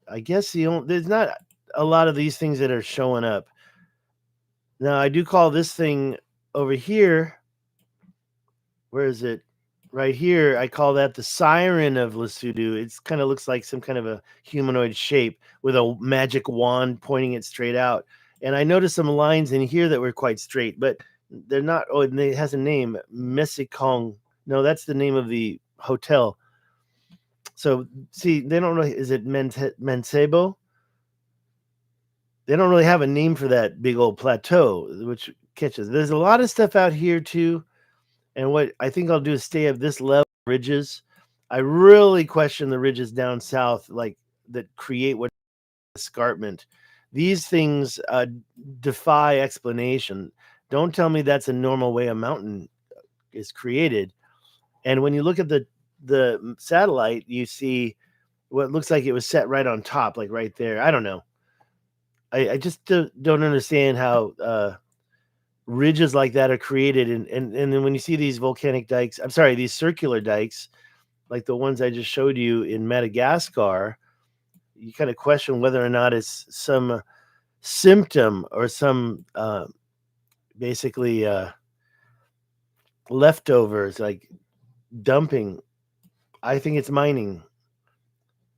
I guess there's not a lot of these things that are showing up. Now, I do call this thing over here. Where is it? Right here. I call that the siren of Lesotho. It kind of looks like some kind of a humanoid shape with a magic wand pointing it straight out. And I noticed some lines in here that were quite straight, but they're not. Oh, and it has a name, Mesikong. No, that's the name of the hotel. So, see, they don't really, is it Mansebo? They don't really have a name for that big old plateau, which catches. There's a lot of stuff out here, too. And what I think I'll do is stay at this level, ridges. I really question the ridges down south, like that create what escarpment. These things defy explanation. Don't tell me that's a normal way a mountain is created. And when you look at the satellite, you see what looks like it was set right on top, like right there. I don't know. I just don't understand how ridges like that are created. And then when you see these volcanic dikes, I'm sorry, these circular dikes, like the ones I just showed you in Madagascar, you kind of question whether or not it's some symptom or some basically leftovers, like dumping. I think it's mining.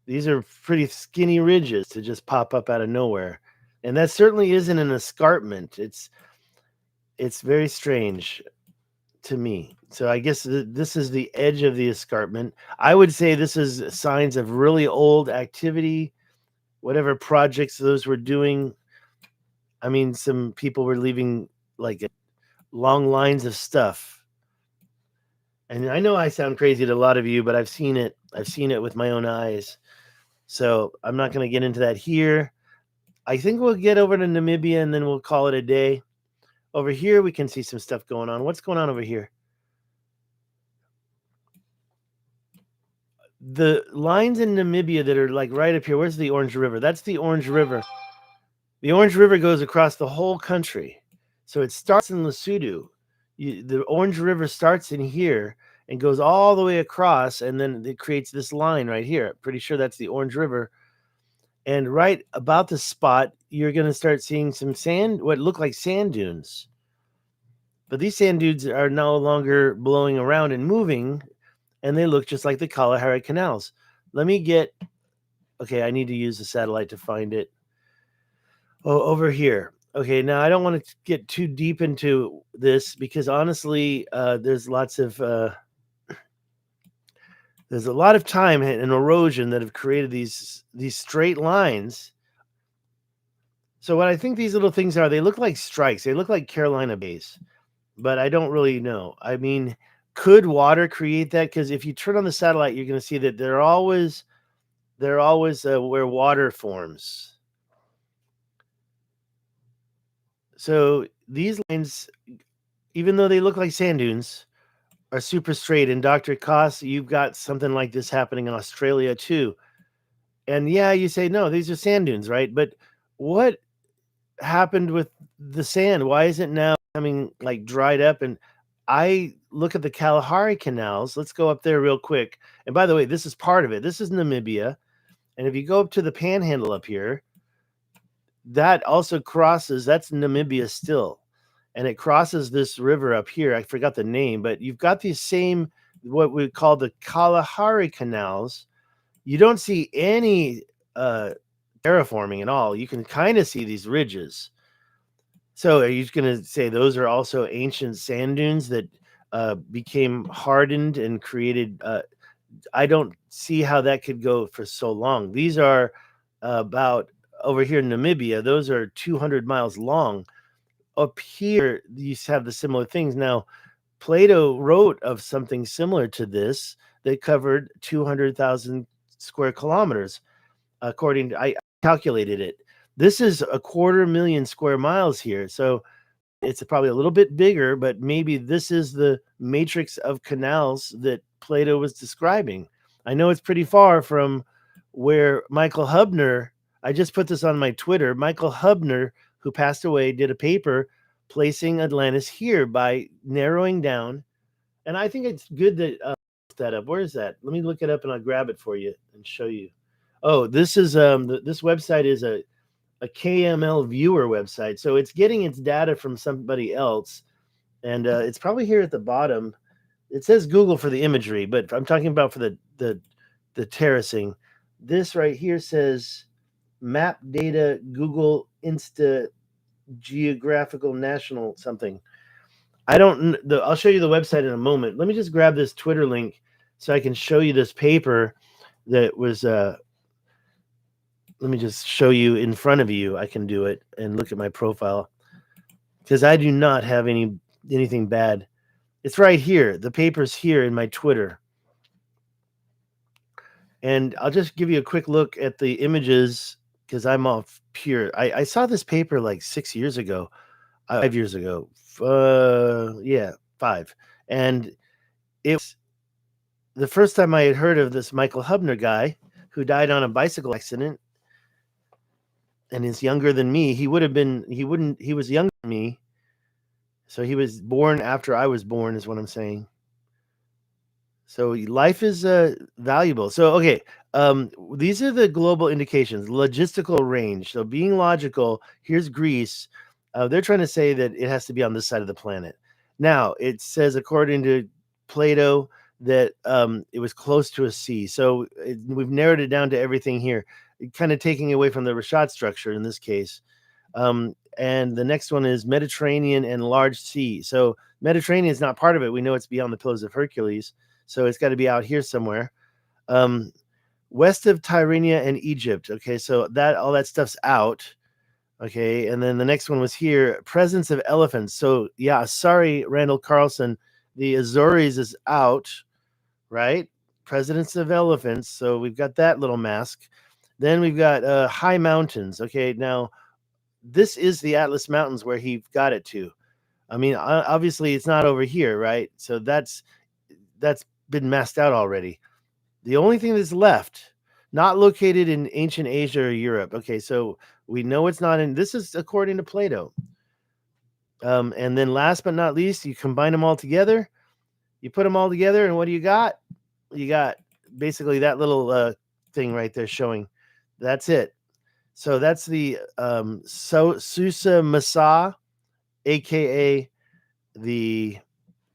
These are pretty skinny ridges to just pop up out of nowhere. And that certainly isn't an escarpment. It's very strange to me. So I guess this is the edge of the escarpment. I would say this is signs of really old activity, whatever projects those were doing. I mean, some people were leaving like long lines of stuff. And I know I sound crazy to a lot of you, but I've seen it. I've seen it with my own eyes. So I'm not going to get into that here. I think we'll get over to Namibia and then we'll call it a day. Over here, we can see some stuff going on. What's going on over here? The lines in Namibia that are like right up here. Where's the Orange River? That's the Orange River. The Orange River goes across the whole country. So it starts in Lesotho. The Orange River starts in here and goes all the way across, and then it creates this line right here. Pretty sure that's the Orange River. And right about the spot, you're going to start seeing some sand, what look like sand dunes. But these sand dunes are no longer blowing around and moving, and they look just like the Kalahari canals. Let me get, okay, I need to use the satellite to find it. Oh, over here. Okay, now I don't want to get too deep into this because honestly, there's a lot of time and erosion that have created these straight lines. So what I think these little things are, they look like strikes. They look like Carolina bays, but I don't really know. I mean, could water create that? Because if you turn on the satellite, you're going to see that they're always where water forms. So these lines, even though they look like sand dunes, are super straight. And Dr. Koss, you've got something like this happening in Australia too. And yeah, you say, no, these are sand dunes, right? But what happened with the sand? Why is it now coming like dried up? And I look at the Kalahari canals. Let's go up there real quick. And by the way, this is part of it. This is Namibia. And if you go up to the panhandle up here, that also crosses, that's Namibia still. And it crosses this river up here. I forgot the name, but you've got these same, what we call the Kalahari canals. You don't see any terraforming at all. You can kind of see these ridges. So are you going to say those are also ancient sand dunes that became hardened and created? I don't see how that could go for so long. These are about over here in Namibia. Those are 200 miles long. Up here, you have the similar things. Now, Plato wrote of something similar to this that covered 200,000 square kilometers. According to, I calculated it. This is 250,000 square miles here. So it's probably a little bit bigger, but maybe this is the matrix of canals that Plato was describing. I know it's pretty far from where Michael Hubner, I just put this on my Twitter, Michael Hubner, who passed away, did a paper placing Atlantis here by narrowing down. And I think it's good that that up. Where is that? Let me look it up and I'll grab it for you and show you. Oh, this is this website is a KML viewer website. So it's getting its data from somebody else. And it's probably here at the bottom. It says Google for the imagery, but I'm talking about for the terracing. This right here says map data Google Insta Geographical National something. I don't. I'll show you the website in a moment. Let me just grab this Twitter link so I can show you this paper that was. Let me just show you in front of you. I can do it and look at my profile because I do not have anything bad. It's right here. The paper's here in my Twitter. And I'll just give you a quick look at the images because I'm off pure. I saw this paper like 6 years ago, 5 years ago. Yeah, 5. And it was the first time I had heard of this Michael Hubner guy who died on a bicycle accident and is younger than me. He was younger than me. So he was born after I was born is what I'm saying. So life is valuable. So, okay, these are the global indications, logistical range. So being logical, here's Greece. They're trying to say that it has to be on this side of the planet. Now, it says, according to Plato, that it was close to a sea. So we've narrowed it down to everything here, kind of taking away from the Richat structure in this case. And the next one is Mediterranean and large sea. So Mediterranean is not part of it. We know it's beyond the Pillars of Hercules, so it's got to be out here somewhere. Um, West of Tyrrhenia and Egypt. Okay, so that all that stuff's out. Okay, and then the next one was here, presence of elephants. So yeah, sorry, Randall Carlson, the Azores is out, right? Presence of elephants. So we've got that little mask. Then we've got high mountains. Okay, now this is the Atlas Mountains where he got it to. I mean, obviously it's not over here, right? So that's been masked out already. The only thing that's left, not located in ancient Asia or Europe. Okay, so we know it's not in. This is according to Plato. And then last but not least, you combine them all together. You put them all together, and what do you got? You got basically that little thing right there showing. That's it. So that's the Susa Masa, aka the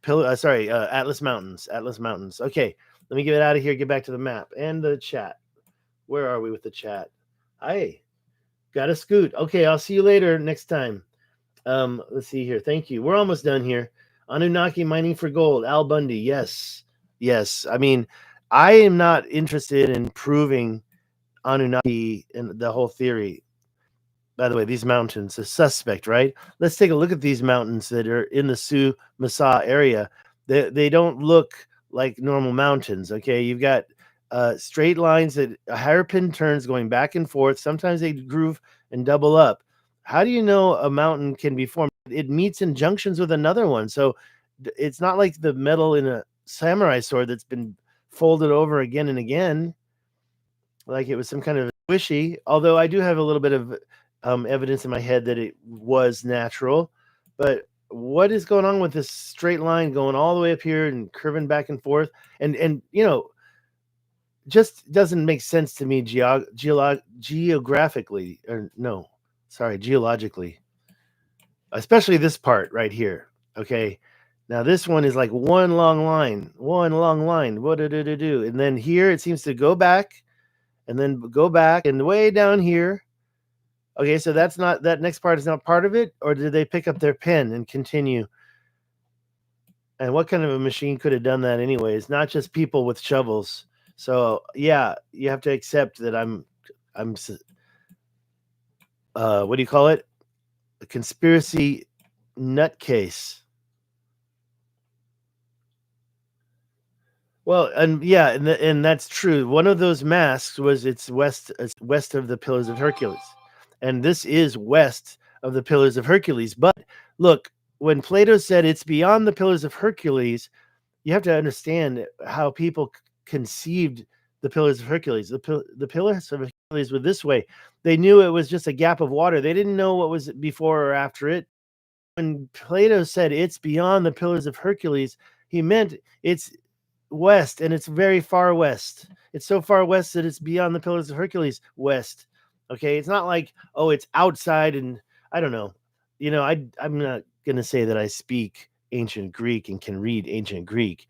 Atlas Mountains. Atlas Mountains. Okay, let me get it out of here. Get back to the map and the chat. Where are we with the chat? Hi, got a scoot. Okay, I'll see you later next time. Let's see here. Thank you. We're almost done here. Anunnaki mining for gold. Al Bundy. Yes. Yes. I mean, I am not interested in proving Anunnaki and the whole theory. By the way, these mountains are suspect, right? Let's take a look at these mountains that are in the Sioux Masa area. They don't look like normal mountains. Okay, you've got straight lines that hairpin turns going back and forth. Sometimes they groove and double up. How do you know a mountain can be formed? It meets in junctions with another one. So it's not like the metal in a samurai sword that's been folded over again and again, like it was some kind of squishy. Although I do have a little bit of evidence in my head that it was natural. But what is going on with this straight line going all the way up here and curving back and forth? And just doesn't make sense to me geographically, or no, sorry, geologically, especially this part right here. Okay, now this one is like one long line. What did it do? And then here it seems to go back and then go back and way down here. Okay, so that's not, that next part is not part of it, or did they pick up their pen and continue? And what kind of a machine could have done that anyway? It's not just people with shovels. So yeah, you have to accept that I'm what do you call it? A conspiracy nutcase. Well, and yeah, and that's true. One of those masks was it's west of the Pillars of Hercules, and this is west of the Pillars of Hercules. But look, when Plato said it's beyond the Pillars of Hercules, you have to understand how people conceived the Pillars of Hercules. The Pillars of Hercules were this way. They knew it was just a gap of water. They didn't know what was before or after it. When Plato said it's beyond the Pillars of Hercules, he meant it's west, and it's very far west. It's so far west that it's beyond the Pillars of Hercules west. Okay, it's not like, oh, it's outside, and I don't know. I'm not gonna say that I speak ancient Greek and can read ancient Greek.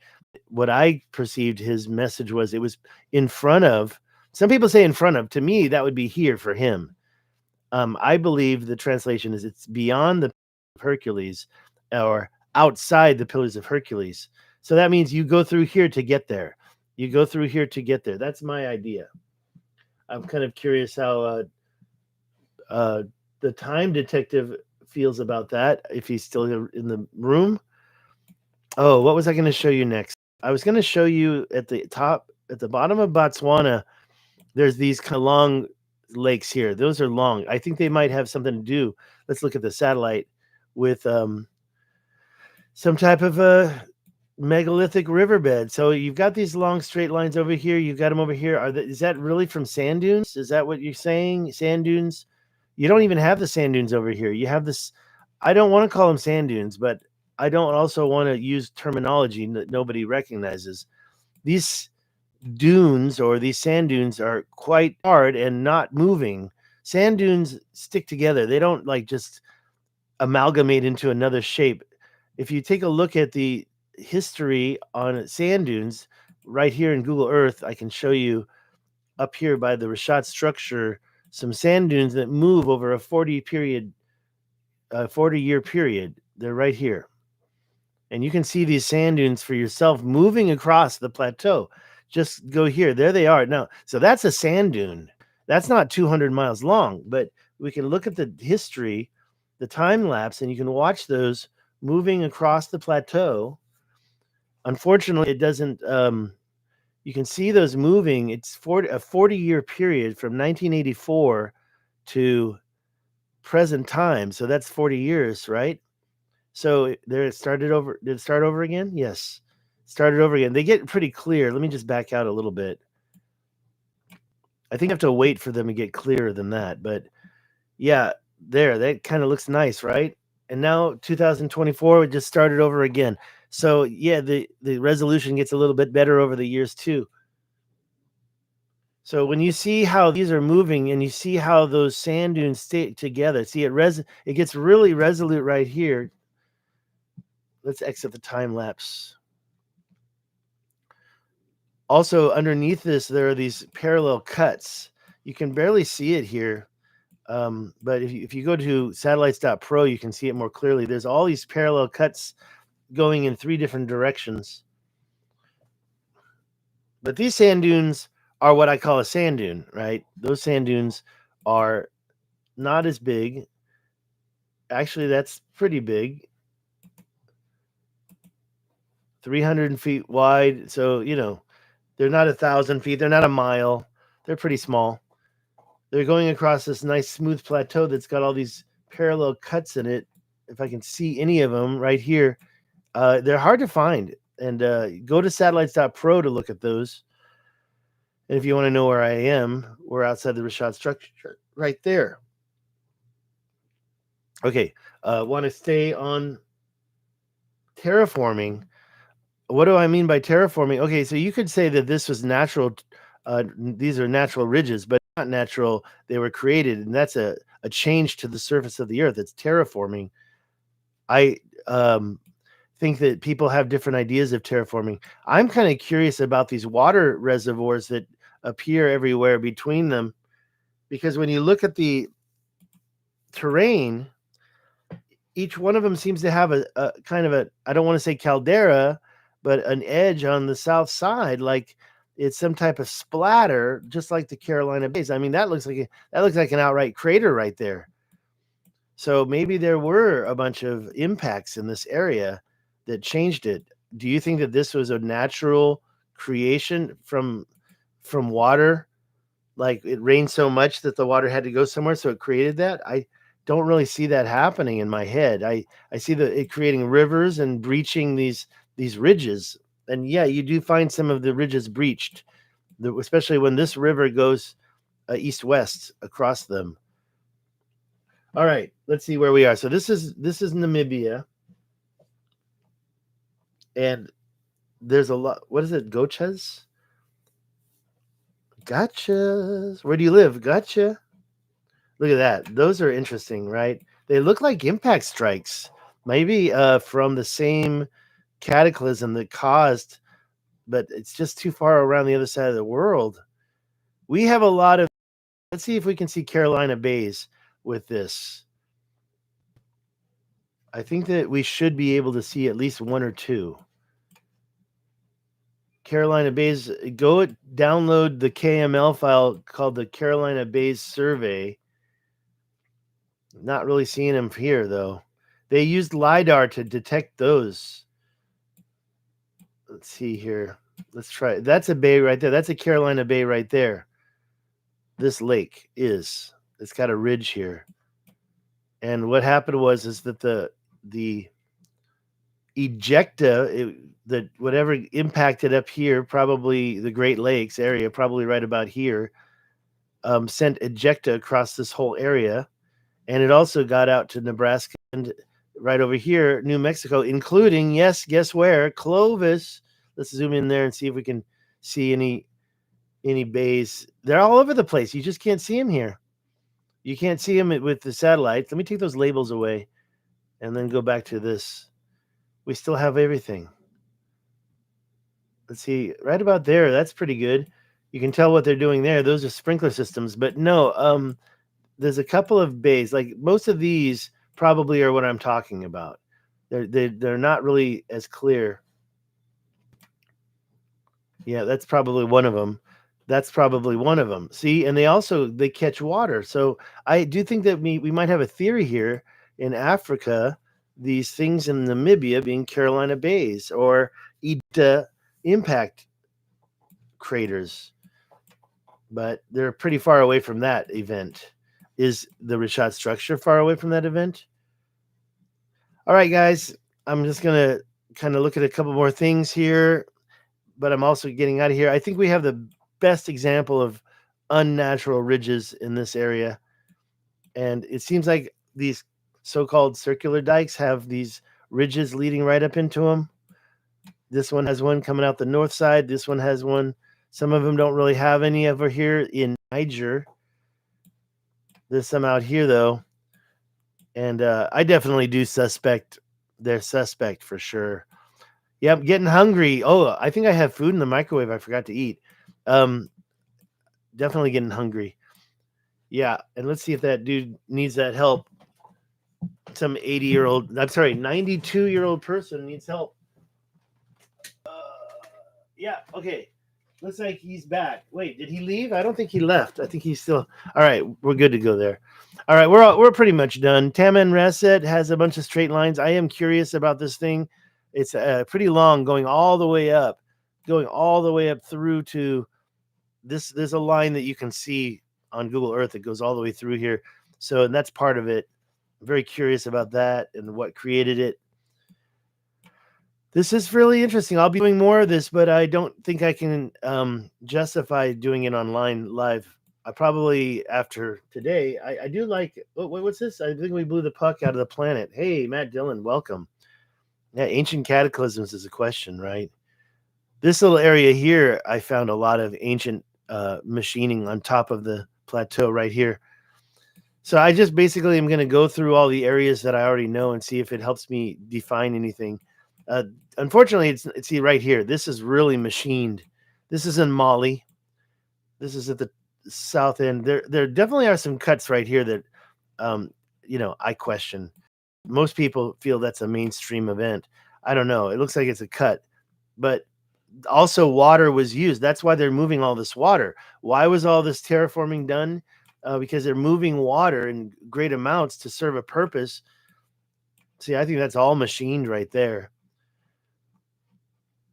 What I perceived his message was, it was in front of. Some people say in front of. To me, that would be here for him. I believe the translation is it's beyond the Hercules, or outside the Pillars of Hercules. So that means you go through here to get there. You go through here to get there. That's my idea. I'm kind of curious how the time detective feels about that, if he's still in the room. Oh, what was I going to show you next? I was going to show you at the bottom of Botswana, there's these kind of long lakes here. Those are long. I think they might have something to do. Let's look at the satellite with some type of a megalithic riverbed. So you've got these long straight lines over here. You've got them over here. Is that really from sand dunes? Is that what you're saying? Sand dunes? You don't even have the sand dunes over here. You have this. I don't want to call them sand dunes, but I don't also want to use terminology that nobody recognizes. These dunes, or these sand dunes, are quite hard and not moving. Sand dunes stick together. They don't like just amalgamate into another shape. If you take a look at the history on sand dunes right here in Google Earth, I can show you up here by the Richat structure some sand dunes that move over a 40 40-year period. They're right here. And you can see these sand dunes for yourself moving across the plateau. Just go here. There they are. Now, so that's a sand dune. That's not 200 miles long, but we can look at the history, the time lapse, and you can watch those moving across the plateau. Unfortunately, it doesn't. You can see those moving. It's a 40-year period from 1984 to present time. So that's 40 years, right? So there it started over. Did it start over again? Yes. Started over again. They get pretty clear. Let me just back out a little bit. I think I have to wait for them to get clearer than that. But yeah, there, that kind of looks nice, right? And now 2024, we just started over again. So yeah, the resolution gets a little bit better over the years too. So when you see how these are moving and you see how those sand dunes stay together, see it gets really resolute right here. Let's exit the time lapse. Also, underneath this, there are these parallel cuts. You can barely see it here, but if you go to satellites.pro, you can see it more clearly. There's all these parallel cuts going in 3 different directions. But these sand dunes are what I call a sand dune, right? Those sand dunes are not as big. Actually, that's pretty big. 300 feet wide. So, they're not 1,000 feet. They're not a mile. They're pretty small. They're going across this nice smooth plateau that's got all these parallel cuts in it. If I can see any of them right here, they're hard to find. And go to satellites.pro to look at those. And if you want to know where I am, we're outside the Richat structure right there. Okay, want to stay on terraforming. What do I mean by terraforming? Okay, so you could say that this was natural. These are natural ridges, but not natural. They were created, and that's a change to the surface of the earth. It's terraforming. I think that people have different ideas of terraforming. I'm kind of curious about these water reservoirs that appear everywhere between them, because when you look at the terrain, each one of them seems to have a kind of I don't want to say caldera, but an edge on the south side, like it's some type of splatter, just like the Carolina Bays. I mean, that looks like an outright crater right there. So maybe there were a bunch of impacts in this area that changed it. Do you think that this was a natural creation from water? Like it rained so much that the water had to go somewhere, so it created that? I don't really see that happening in my head. I see it creating rivers and breaching these ridges. And yeah, you do find some of the ridges breached, especially when this river goes east-west across them. All right, let's see where we are. So this is Namibia. And there's a lot. What is it? Gochas? Gotchas. Where do you live? Gotcha. Look at that. Those are interesting, right? They look like impact strikes, maybe from the same cataclysm that caused, but it's just too far around the other side of the world. We have a lot of. Let's see if we can see Carolina Bays with this. I think that we should be able to see at least 1 or 2. Carolina Bays, go download the KML file called the Carolina Bays Survey. Not really seeing them here, though. They used LiDAR to detect those. Let's see here. Let's try. That's a bay right there. That's a Carolina Bay right there. This lake is. It's got a ridge here. And what happened is that the ejecta, that whatever impacted up here, probably the Great Lakes area, probably right about here, sent ejecta across this whole area. And it also got out to Nebraska and right over here, New Mexico, including, yes, guess where? Clovis. Let's zoom in there and see if we can see any bays. They're all over the place. You just can't see them here. You can't see them with the satellites. Let me take those labels away and then go back to this. We still have everything. Let's see, right about there. That's pretty good. You can tell what they're doing there. Those are sprinkler systems. But no, there's a couple of bays. Like most of these probably are what I'm talking about. They're not really as clear. Yeah, that's probably one of them. That's probably one of them. See, and they catch water. So I do think that we might have a theory here in Africa. These things in Namibia being Carolina Bays or Eta impact craters, but they're pretty far away from that event. Is the Richat structure far away from that event? All right, guys, I'm just gonna kind of look at a couple more things here, but I'm also getting out of here. I think we have the best example of unnatural ridges in this area, and it seems like these so-called circular dikes have these ridges leading right up into them. This one has one coming out the north side. This one has one. Some of them don't really have any over here in Niger. There's some out here though, and I definitely do suspect they're suspect for sure. Yeah, I'm getting hungry. Oh, I think I have food in the microwave I forgot to eat. Definitely getting hungry. Yeah, and let's see if that dude needs that help. Some 80-year-old, I'm sorry, 92-year-old person needs help. Yeah, okay. Looks like he's back. Wait, did he leave? I don't think he left. I think he's still. All right, we're good to go there. All right, we're pretty much done. Taman Reset has a bunch of straight lines. I am curious about this thing. It's pretty long, going all the way up through to this. There's a line that you can see on Google Earth that goes all the way through here. So, and that's part of it. I'm very curious about that and what created it. This is really interesting. I'll be doing more of this, but I don't think I can justify doing it online live. I probably, after today, I do like, what's this? I think we blew the puck out of the planet. Hey, Matt Dillon, welcome. Yeah, ancient cataclysms is a question, right? This little area here, I found a lot of ancient machining on top of the plateau right here. So I just basically am going to go through all the areas that I already know and see if it helps me define anything. Unfortunately, it's see right here. This is really machined. This is in Mali. This is at the south end. There definitely are some cuts right here that, I question. Most people feel that's a mainstream event. I don't know. It looks like it's a cut, but also water was used. That's why they're moving all this water. Why was all this terraforming done? Because they're moving water in great amounts to serve a purpose. See, I think that's all machined right there.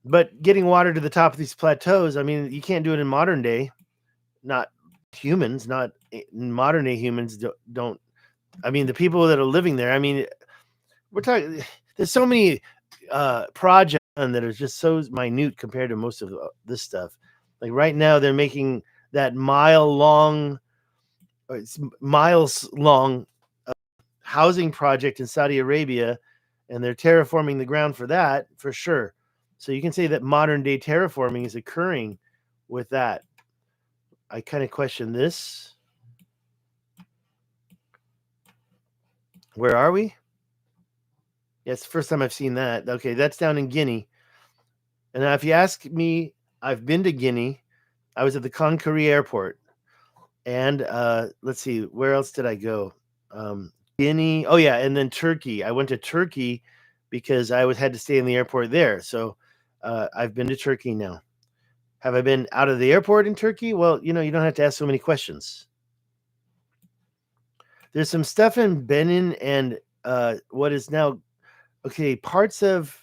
But getting water to the top of these plateaus, I mean, you can't do it in modern day. Not humans, not modern day humans don't. I mean, the people that are living there, I mean, we're talking, there's so many projects that are just so minute compared to most of this stuff. Like right now, they're making that miles long housing project in Saudi Arabia, and they're terraforming the ground for that for sure. So you can say that modern day terraforming is occurring with that. I kind of question this. Where are we? Yeah, it's the first time I've seen that. Okay, that's down in Guinea. And now if you ask me, I've been to Guinea. I was at the Conakry airport. And let's see, where else did I go? Guinea. Oh yeah, and then Turkey. I went to Turkey because I had to stay in the airport there. So I've been to Turkey now. Have I been out of the airport in Turkey? Well, you don't have to ask so many questions. There's some stuff in Benin and what is now parts of,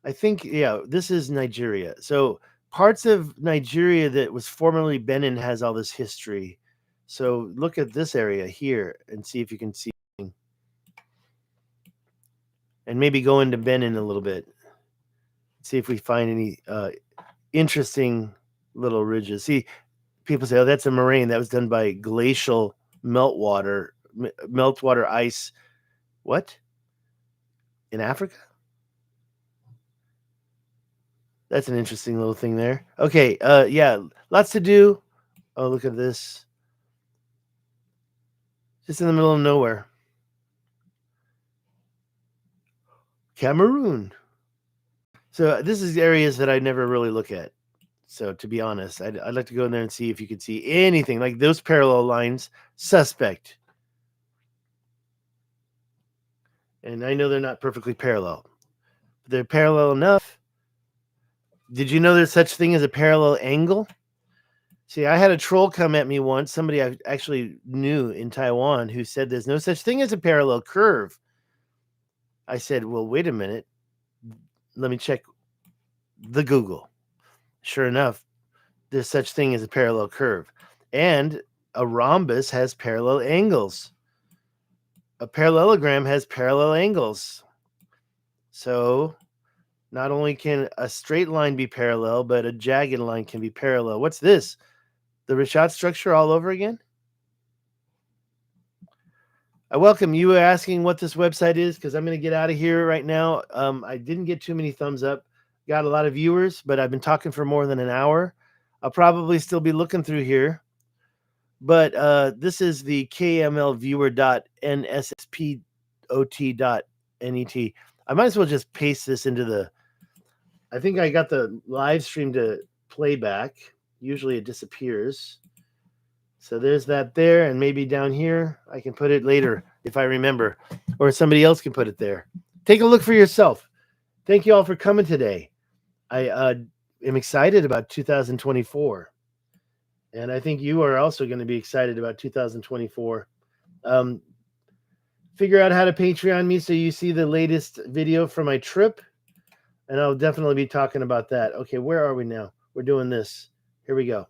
I think, yeah, this is Nigeria. So parts of Nigeria that was formerly Benin has all this history. So look at this area here and see if you can see, and maybe go into Benin a little bit. See if we find any interesting little ridges. See, people say, oh, that's a moraine. That was done by glacial meltwater ice. What? In Africa? That's an interesting little thing there. Okay, yeah, lots to do. Oh, look at this. Just in the middle of nowhere. Cameroon. So this is areas that I never really look at. So to be honest, I'd like to go in there and see if you could see anything like those parallel lines. Suspect. And I know they're not perfectly parallel. But they're parallel enough. Did you know there's such thing as a parallel angle? See, I had a troll come at me once, somebody I actually knew in Taiwan, who said there's no such thing as a parallel curve. I said, well, wait a minute. Let me check the Google. Sure enough, there's such thing as a parallel curve. And a rhombus has parallel angles. A parallelogram has parallel angles. So not only can a straight line be parallel, but a jagged line can be parallel. What's this? The Richat structure all over again? I welcome you asking what this website is, because I'm going to get out of here right now. I didn't get too many thumbs up. Got a lot of viewers, but I've been talking for more than an hour. I'll probably still be looking through here. But this is the kmlviewer.nsspot.net. I might as well just paste this into the... I think I got the live stream to playback. Usually it disappears. So there's that there, and maybe down here I can put it later if I remember, or somebody else can put it there. Take a look for yourself. Thank you all for coming today. I am excited about 2024, and I think you are also going to be excited about 2024. Figure out how to Patreon me so you see the latest video from my trip, and I'll definitely be talking about that. Okay, where are we now? We're doing this. Here we go.